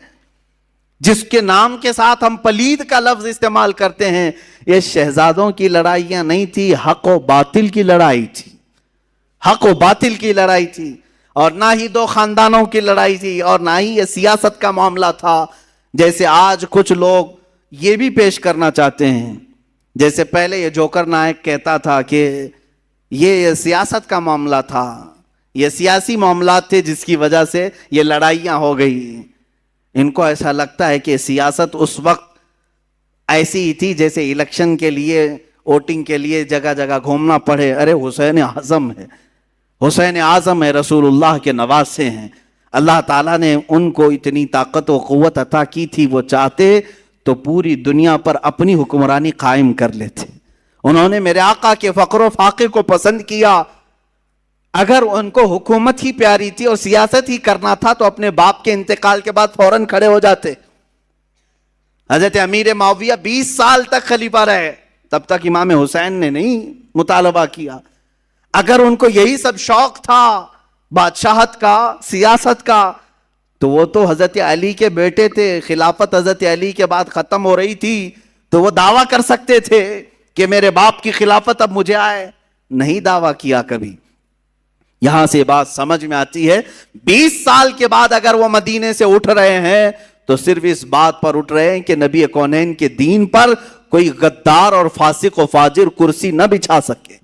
جس کے نام کے ساتھ ہم پلید کا لفظ استعمال کرتے ہیں۔ یہ شہزادوں کی لڑائیاں نہیں تھی، حق و باطل کی لڑائی تھی، حق و باطل کی لڑائی تھی، اور نہ ہی دو خاندانوں کی لڑائی تھی، اور نہ ہی یہ سیاست کا معاملہ تھا جیسے آج کچھ لوگ یہ بھی پیش کرنا چاہتے ہیں۔ جیسے پہلے یہ جوکر نائک کہتا تھا کہ یہ سیاست کا معاملہ تھا، یہ سیاسی معاملات تھے جس کی وجہ سے یہ لڑائیاں ہو گئی۔ ان کو ایسا لگتا ہے کہ سیاست اس وقت ایسی ہی تھی جیسے الیکشن کے لیے، ووٹنگ کے لیے جگہ جگہ گھومنا پڑے۔ ارے حسین اعظم ہے، حسین اعظم ہے، رسول اللہ کے نواسے ہیں۔ اللہ تعالیٰ نے ان کو اتنی طاقت و قوت عطا کی تھی، وہ چاہتے تو پوری دنیا پر اپنی حکمرانی قائم کر لیتے. انہوں نے میرے آقا کے فقر و فاقے کو پسند کیا. اگر ان کو حکومت ہی پیاری تھی اور سیاست ہی کرنا تھا تو اپنے باپ کے انتقال کے بعد فوراً کھڑے ہو جاتے. حضرت امیر معاویہ 20 سال تک خلیفہ رہے، تب تک امام حسین نے نہیں مطالبہ کیا. اگر ان کو یہی سب شوق تھا بادشاہت کا، سیاست کا، تو وہ تو حضرت علی کے بیٹے تھے. خلافت حضرت علی کے بعد ختم ہو رہی تھی تو وہ دعویٰ کر سکتے تھے کہ میرے باپ کی خلافت اب مجھے آئے. نہیں دعویٰ کیا کبھی. یہاں سے بات سمجھ میں آتی ہے 20 سال کے بعد اگر وہ مدینے سے اٹھ رہے ہیں تو صرف اس بات پر اٹھ رہے ہیں کہ نبی کونین کے دین پر کوئی غدار اور فاسق و فاجر کرسی نہ بچھا سکے.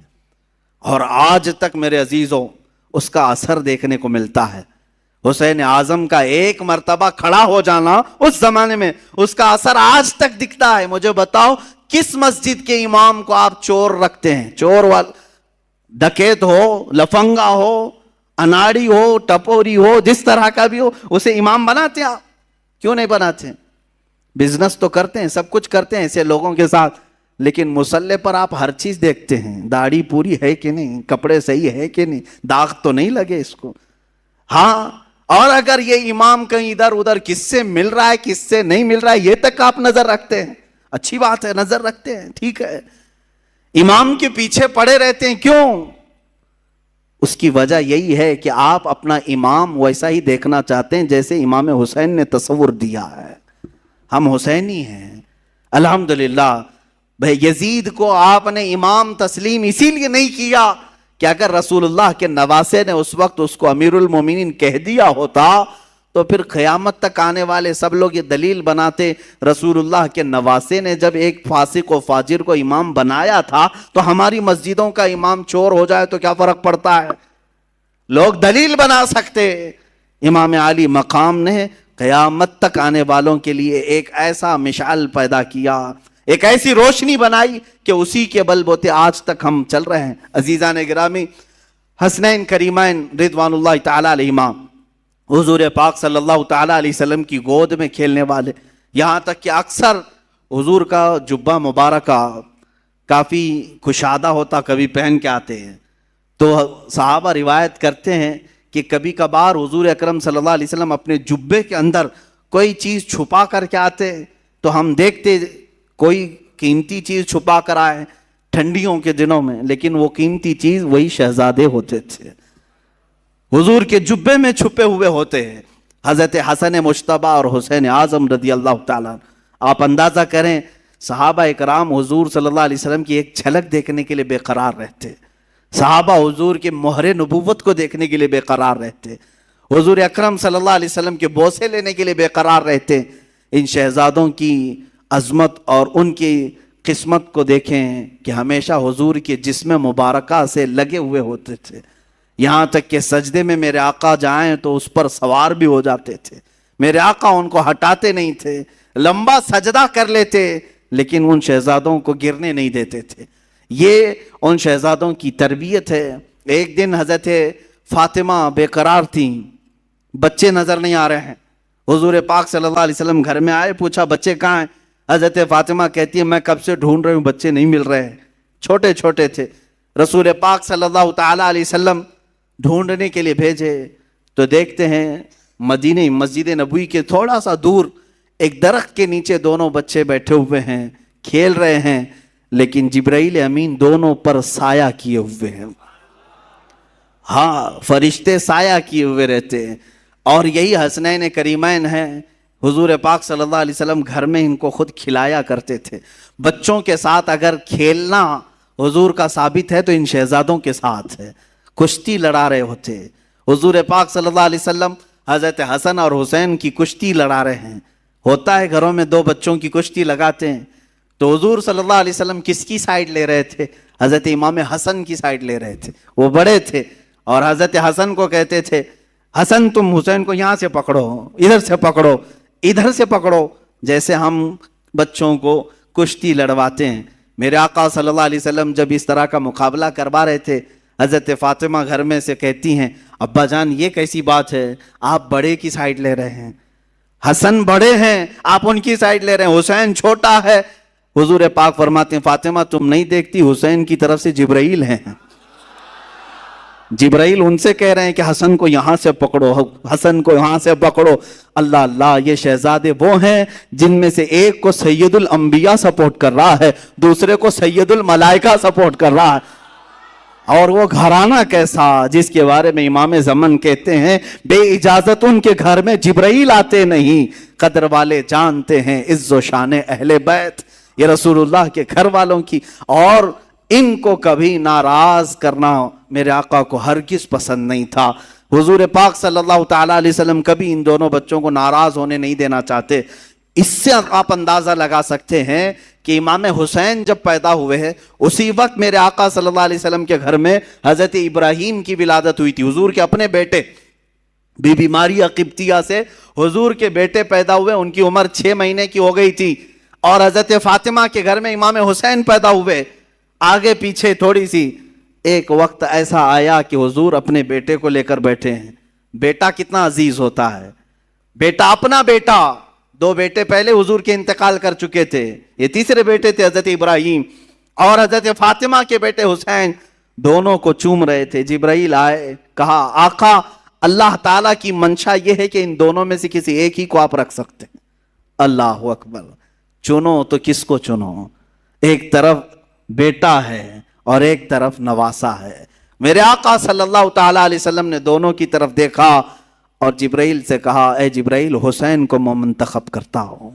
اور آج تک میرے عزیزوں اس کا اثر دیکھنے کو ملتا ہے. حسین اعظم کا ایک مرتبہ کھڑا ہو جانا اس زمانے میں، اس کا اثر آج تک دکھتا ہے. مجھے بتاؤ کس مسجد کے امام کو آپ چور رکھتے ہیں؟ چور ڈکیت ہو، لفنگا ہو، اناڑی ہو، ٹپوری ہو، جس طرح کا بھی ہو، اسے امام بناتے ہیں آپ؟ کیوں نہیں بناتے؟ بزنس تو کرتے ہیں، سب کچھ کرتے ہیں ایسے لوگوں کے ساتھ، لیکن مصلے پر آپ ہر چیز دیکھتے ہیں. داڑھی پوری ہے کہ نہیں، کپڑے صحیح ہے کہ نہیں، داغ تو نہیں لگے اس کو. ہاں، اور اگر یہ امام کہیں ادھر ادھر کس سے مل رہا ہے کس سے نہیں مل رہا ہے یہ تک آپ نظر رکھتے ہیں. اچھی بات ہے، نظر رکھتے ہیں، ٹھیک ہے. امام کے پیچھے پڑے رہتے ہیں، کیوں؟ اس کی وجہ یہی ہے کہ آپ اپنا امام ویسا ہی دیکھنا چاہتے ہیں جیسے امام حسین نے تصور دیا ہے. ہم حسینی ہیں الحمدللہ. بھائی یزید کو آپ نے امام تسلیم اسی لیے نہیں کیا کہ اگر رسول اللہ کے نواسے نے اس وقت اس کو امیر المومنین کہہ دیا ہوتا تو پھر قیامت تک آنے والے سب لوگ یہ دلیل بناتے رسول اللہ کے نواسے نے جب ایک فاسق و فاجر کو امام بنایا تھا تو ہماری مسجدوں کا امام چور ہو جائے تو کیا فرق پڑتا ہے؟ لوگ دلیل بنا سکتے. امام علی مقام نے قیامت تک آنے والوں کے لیے ایک ایسا مشعل پیدا کیا، ایک ایسی روشنی بنائی کہ اسی کے بل بوتے آج تک ہم چل رہے ہیں. عزیزان گرامی، حسنین کریمین رضوان اللہ تعالی علیہما حضور پاک صلی اللہ تعالی علیہ وسلم کی گود میں کھیلنے والے، یہاں تک کہ اکثر حضور کا جبہ مبارکہ کافی کشادہ ہوتا، کبھی پہن کے آتے ہیں. تو صحابہ روایت کرتے ہیں کہ کبھی کبھار حضور اکرم صلی اللہ علیہ وسلم اپنے جبے کے اندر کوئی چیز چھپا کر کے آتے تو ہم دیکھتے کوئی قیمتی چیز چھپا کر آئے ٹھنڈیوں کے دنوں میں، لیکن وہ قیمتی چیز وہی شہزادے ہوتے تھے، حضور کے جبے میں چھپے ہوئے ہوتے ہیں. حضرت حسن مجتبیٰ اور حسین اعظم رضی اللہ تعالیٰ. آپ اندازہ کریں صحابہ اکرام حضور صلی اللہ علیہ وسلم کی ایک جھلک دیکھنے کے لیے بے قرار رہتے، صحابہ حضور کے مہر نبوت کو دیکھنے کے لیے بے قرار رہتے، حضور اکرم صلی اللہ علیہ وسلم کے بوسے لینے کے لیے بے قرار رہتے. ان شہزادوں کی عظمت اور ان کی قسمت کو دیکھیں کہ ہمیشہ حضور کے جسم مبارکہ سے لگے ہوئے ہوتے تھے، یہاں تک کہ سجدے میں میرے آقا جائیں تو اس پر سوار بھی ہو جاتے تھے. میرے آقا ان کو ہٹاتے نہیں تھے، لمبا سجدہ کر لیتے لیکن ان شہزادوں کو گرنے نہیں دیتے تھے. یہ ان شہزادوں کی تربیت ہے. ایک دن حضرت فاطمہ بے قرار تھیں، بچے نظر نہیں آ رہے ہیں. حضور پاک صلی اللہ علیہ وسلم گھر میں آئے، پوچھا بچے کہاں ہیں؟ حضرت فاطمہ کہتی ہے میں کب سے ڈھونڈ رہی ہوں، بچے نہیں مل رہے ہیں، چھوٹے چھوٹے تھے. رسول پاک صلی اللہ تعالی علیہ وسلم ڈھونڈنے کے لیے بھیجے تو دیکھتے ہیں مدینہ مسجد نبوی کے تھوڑا سا دور ایک درخت کے نیچے دونوں بچے بیٹھے ہوئے ہیں، کھیل رہے ہیں، لیکن جبرائیل امین دونوں پر سایہ کیے ہوئے ہیں. ہاں، فرشتے سایہ کیے ہوئے رہتے ہیں. اور یہی حسنین کریمین ہیں. حضور پاک صلی اللہ علیہ وسلم گھر میں ان کو خود کھلایا کرتے تھے. بچوں کے ساتھ اگر کھیلنا حضور کا ثابت ہے تو ان شہزادوں کے ساتھ ہے. کشتی لڑا رہے ہوتے حضور پاک صلی اللہ علیہ وسلم، حضرت حسن اور حسین کی کشتی لڑا رہے ہیں. ہوتا ہے گھروں میں دو بچوں کی کشتی لگاتے ہیں تو حضور صلی اللہ علیہ وسلم کس کی سائیڈ لے رہے تھے؟ حضرت امام حسن کی سائیڈ لے رہے تھے. وہ بڑے تھے اور حضرت حسن کو کہتے تھے حسن تم حسین کو یہاں سے پکڑو، ادھر سے پکڑو، ادھر سے پکڑو، جیسے ہم بچوں کو کشتی لڑواتے ہیں. میرے آقا صلی اللہ علیہ وسلم جب اس طرح کا مقابلہ کروا رہے تھے، حضرت فاطمہ گھر میں سے کہتی ہیں ابا جان یہ کیسی بات ہے، آپ بڑے کی سائیڈ لے رہے ہیں، حسن بڑے ہیں آپ ان کی سائیڈ لے رہے ہیں، حسین چھوٹا ہے۔ حضور پاک فرماتے ہیں فاطمہ تم نہیں دیکھتی حسین کی طرف سے جبرائیل ہیں، جبرائیل ان سے کہہ رہے ہیں کہ حسن کو یہاں سے پکڑو، حسن کو یہاں سے پکڑو۔ اللہ اللہ، یہ شہزادے وہ ہیں جن میں سے ایک کو سید الانبیاء سپورٹ کر رہا ہے، دوسرے کو سید الملائکہ سپورٹ کر رہا ہے۔ اور وہ گھرانہ کیسا جس کے بارے میں امام زمن کہتے ہیں بے اجازت ان کے گھر میں جبرائیل آتے نہیں، قدر والے جانتے ہیں عز و شان اہل بیت، یہ رسول اللہ کے گھر والوں کی، اور ان کو کبھی ناراض کرنا میرے آقا کو ہرگز پسند نہیں تھا۔ حضور پاک صلی اللہ تعالیٰ علیہ وسلم کبھی ان دونوں بچوں کو ناراض ہونے نہیں دینا چاہتے۔ اس سے آپ اندازہ لگا سکتے ہیں کہ امام حسین جب پیدا ہوئے ہیں اسی وقت میرے آقا صلی اللہ علیہ وسلم کے گھر میں حضرت ابراہیم کی ولادت ہوئی تھی، حضور کے اپنے بیٹے۔ بی بی ماریہ قبطیہ سے حضور کے بیٹے پیدا ہوئے، ان کی عمر 6 مہینے کی ہو گئی تھی، اور حضرت فاطمہ کے گھر میں امام حسین پیدا ہوئے۔ آگے پیچھے تھوڑی سی ایک وقت ایسا آیا کہ حضور اپنے بیٹے کو لے کر بیٹھے ہیں۔ بیٹا کتنا عزیز ہوتا ہے، بیٹا اپنا بیٹا۔ 2 بیٹے پہلے حضور کے انتقال کر چکے تھے، یہ تیسرے بیٹے تھے حضرت ابراہیم، اور حضرت فاطمہ کے بیٹے حسین دونوں کو چوم رہے تھے۔ جبرائیل آئے، کہا آقا اللہ تعالیٰ کی منشا یہ ہے کہ ان دونوں میں سے کسی ایک ہی کو آپ رکھ سکتے ہیں۔ اللہ اکبر، چنو تو کس کو چنو؟ ایک طرف بیٹا ہے اور ایک طرف نواسا ہے۔ میرے آقا صلی اللہ تعالیٰ علیہ وسلم نے دونوں کی طرف دیکھا اور جبرائیل سے کہا اے جبرائیل، حسین کو میں منتخب کرتا ہوں،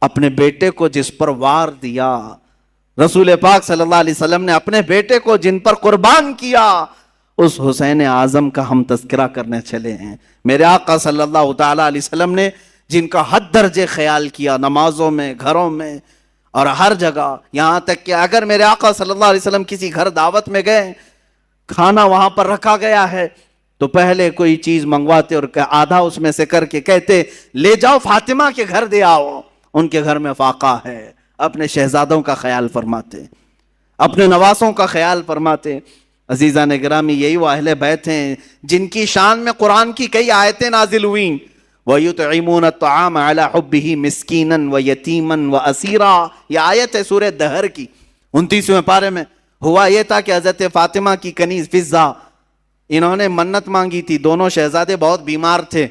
اپنے بیٹے کو جس پر وار دیا، رسول پاک صلی اللہ علیہ وسلم نے اپنے بیٹے کو جن پر قربان کیا، اس حسین اعظم کا ہم تذکرہ کرنے چلے ہیں۔ میرے آقا صلی اللہ تعالیٰ علیہ وسلم نے جن کا حد درجے خیال کیا، نمازوں میں، گھروں میں اور ہر جگہ، یہاں تک کہ اگر میرے آقا صلی اللہ علیہ وسلم کسی گھر دعوت میں گئے، کھانا وہاں پر رکھا گیا ہے تو پہلے کوئی چیز منگواتے اور آدھا اس میں سے کر کے کہتے لے جاؤ فاطمہ کے گھر دے آؤ، ان کے گھر میں فاقہ ہے۔ اپنے شہزادوں کا خیال فرماتے، اپنے نواسوں کا خیال فرماتے۔ عزیزان گرامی، یہی وہ اہل بیت ہیں جن کی شان میں قرآن کی کئی آیتیں نازل ہوئیں۔ وَيُطْعِمُونَ الطَّعَامَ عَلَى حُبِّهِ مِسْكِينًا وَيَتِيمًا وَأَسِيرًا، یہ آیت ہے سورہ دہر کی 29ویں پارے میں۔ ہوا یہ تھا کہ حضرت فاطمہ کی کنیز فضہ، انہوں نے منت مانگی تھی، دونوں شہزادے بہت بیمار تھے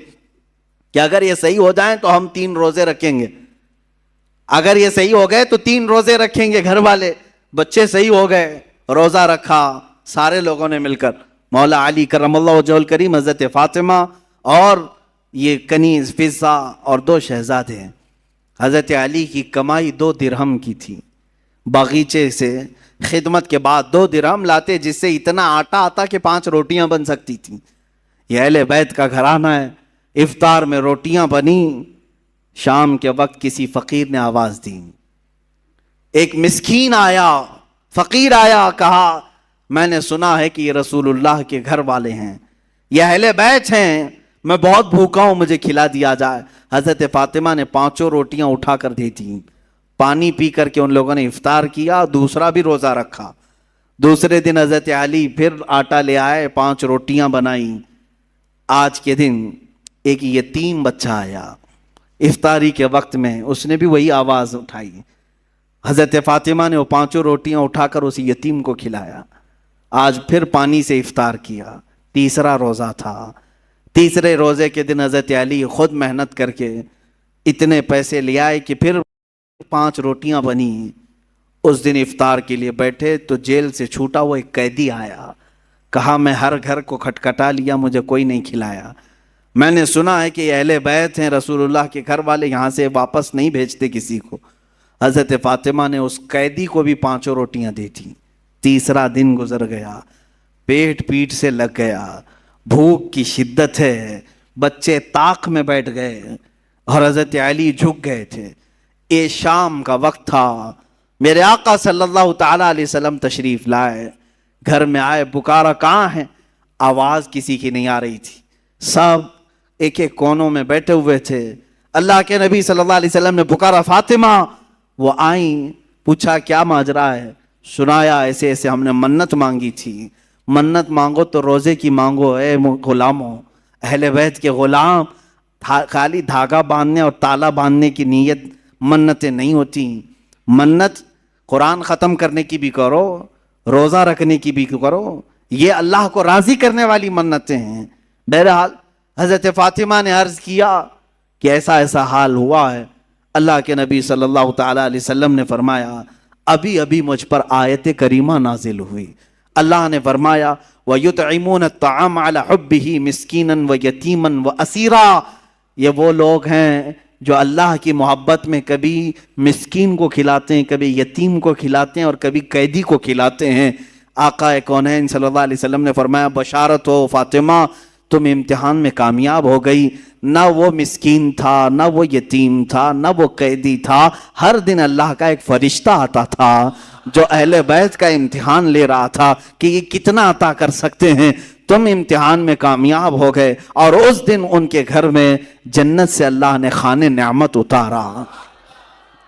کہ اگر یہ صحیح ہو جائیں تو ہم 3 روزے رکھیں گے، اگر یہ صحیح ہو گئے تو 3 روزے رکھیں گے۔ گھر والے بچے صحیح ہو گئے، روزہ رکھا سارے لوگوں نے مل کر، مولا علی کرم اللہ وجہہ الکریم، حضرت فاطمہ اور یہ کنیز فضہ اور 2 شہزادے ہیں۔ حضرت علی کی کمائی 2 درہم کی تھی، باغیچے سے خدمت کے بعد 2 درہم لاتے جس سے اتنا آٹا آتا کہ 5 روٹیاں بن سکتی تھیں۔ یہ اہل بیت کا گھرانہ ہے۔ افطار میں روٹیاں بنی، شام کے وقت کسی فقیر نے آواز دی، ایک مسکین آیا، فقیر آیا، کہا میں نے سنا ہے کہ یہ رسول اللہ کے گھر والے ہیں، یہ اہل بیت ہیں، میں بہت بھوکا ہوں، مجھے کھلا دیا جائے۔ حضرت فاطمہ نے 5 روٹیاں اٹھا کر دی تھیں، پانی پی کر کے ان لوگوں نے افطار کیا، دوسرا بھی روزہ رکھا۔ دوسرے دن حضرت علی پھر آٹا لے آئے، 5 روٹیاں بنائیں۔ آج کے دن ایک یتیم بچہ آیا، افطاری کے وقت میں اس نے بھی وہی آواز اٹھائی، حضرت فاطمہ نے وہ 5 روٹیاں اٹھا کر اس یتیم کو کھلایا۔ آج پھر پانی سے افطار کیا، تیسرا روزہ تھا۔ تیسرے روزے کے دن حضرت علی خود محنت کر کے اتنے پیسے لے آئے کہ پھر 5 روٹیاں بنی۔ اس دن افطار کے لیے بیٹھے تو جیل سے چھوٹا ہوا ایک قیدی آیا، کہا میں ہر گھر کو کھٹکھٹا لیا، مجھے کوئی نہیں کھلایا، میں نے سنا ہے کہ یہ اہل بیت ہیں، رسول اللہ کے گھر والے، یہاں سے واپس نہیں بھیجتے کسی کو۔ حضرت فاطمہ نے اس قیدی کو بھی 5 روٹیاں دی تھی۔ تیسرا دن گزر گیا، پیٹ پیٹ سے لگ گیا، بھوک کی شدت ہے، بچے طاق میں بیٹھ گئے اور حضرت علی جھک گئے تھے۔ یہ شام کا وقت تھا، میرے آقا صلی اللہ تعالیٰ علیہ وسلم تشریف لائے، گھر میں آئے، پکارا کہاں ہیں؟ آواز کسی کی نہیں آ رہی تھی، سب ایک ایک کونوں میں بیٹھے ہوئے تھے۔ اللہ کے نبی صلی اللہ علیہ وسلم نے پکارا فاطمہ، وہ آئیں، پوچھا کیا ماجرا ہے؟ سنایا ایسے ایسے ہم نے منت مانگی تھی، منت مانگو تو روزے کی مانگو اے غلاموں، اہل بیت کے غلام، خالی دھاگا باندھنے اور تالا باندھنے کی نیت منتیں نہیں ہوتی. منت قرآن ختم کرنے کی بھی کرو، روزہ رکھنے کی بھی کرو، یہ اللہ کو راضی کرنے والی منتیں ہیں. بہرحال حضرت فاطمہ نے عرض کیا کہ ایسا ایسا حال ہوا ہے. اللہ کے نبی صلی اللہ تعالیٰ علیہ وسلم نے فرمایا ابھی ابھی مجھ پر آیت کریمہ نازل ہوئی. اللہ نے فرمایا وَيُطْعِمُونَ الطَّعَامَ عَلَى حُبِّهِ مِسْكِينًا وَيَتِيمًا وَأَسِيرًا. یہ وہ لوگ ہیں جو اللہ کی محبت میں کبھی مسکین کو کھلاتے ہیں، کبھی یتیم کو کھلاتے ہیں اور کبھی قیدی کو کھلاتے ہیں. آقا کونین صلی اللہ علیہ وسلم نے فرمایا بشارت ہو فاطمہ، تم امتحان میں کامیاب ہو گئی. نہ وہ مسکین تھا، نہ وہ یتیم تھا، نہ وہ قیدی تھا. ہر دن اللہ کا ایک فرشتہ آتا تھا جو اہل بیت کا امتحان لے رہا تھا کہ یہ کتنا عطا کر سکتے ہیں. تم امتحان میں کامیاب ہو گئے اور اس دن ان کے گھر میں جنت سے اللہ نے خوان نعمت اتارا.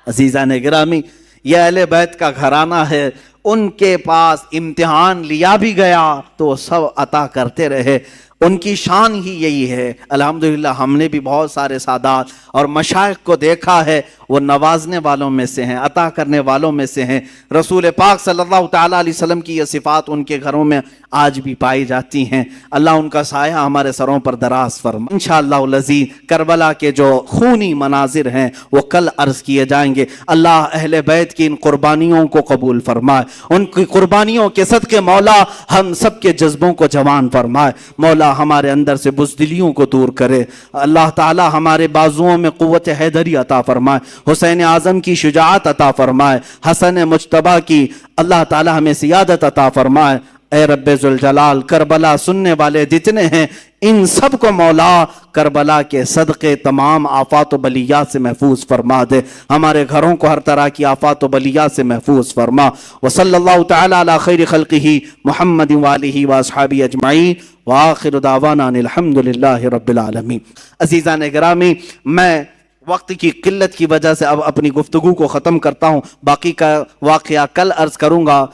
عزیزان گرامی، یہ اہل بیت کا گھرانہ ہے. ان کے پاس امتحان لیا بھی گیا تو وہ سب عطا کرتے رہے. ان کی شان ہی یہی ہے. الحمدللہ ہم نے بھی بہت سارے سادات اور مشائخ کو دیکھا ہے، وہ نوازنے والوں میں سے ہیں، عطا کرنے والوں میں سے ہیں. رسول پاک صلی اللہ تعالیٰ علیہ وسلم کی یہ صفات ان کے گھروں میں آج بھی پائی جاتی ہیں. اللہ ان کا سایہ ہمارے سروں پر دراز فرمائے. انشاءاللہ العزیز کربلا کے جو خونی مناظر ہیں وہ کل عرض کیے جائیں گے. اللہ اہل بیت کی ان قربانیوں کو قبول فرمائے. ان کی قربانیوں کے صدقے مولا ہم سب کے جذبوں کو جوان فرمائے. مولا ہمارے اندر سے بزدلیوں کو دور کرے. اللہ تعالی ہمارے بازوؤں میں قوت حیدری عطا فرمائے. حسین اعظم کی شجاعت عطا فرمائے. حسن مجتبیٰ کی اللہ تعالی ہمیں سیادت عطا فرمائے. اے رب ذوالجلال، کربلا سننے والے جتنے ہیں ان سب کو مولا کربلا کے صدقے تمام آفات و بلیات سے محفوظ فرما دے. ہمارے گھروں کو ہر طرح کی آفات و بلیات سے محفوظ فرما. وصلی اللہ تعالی علی خیر خلقہ محمد وآلہ واصحابہ اجمعین وآخر دعوانا ان الحمد للہ رب العالمین. عزیزان گرامی، میں وقت کی قلت کی وجہ سے اب اپنی گفتگو کو ختم کرتا ہوں. باقی کا واقعہ کل عرض کروں گا.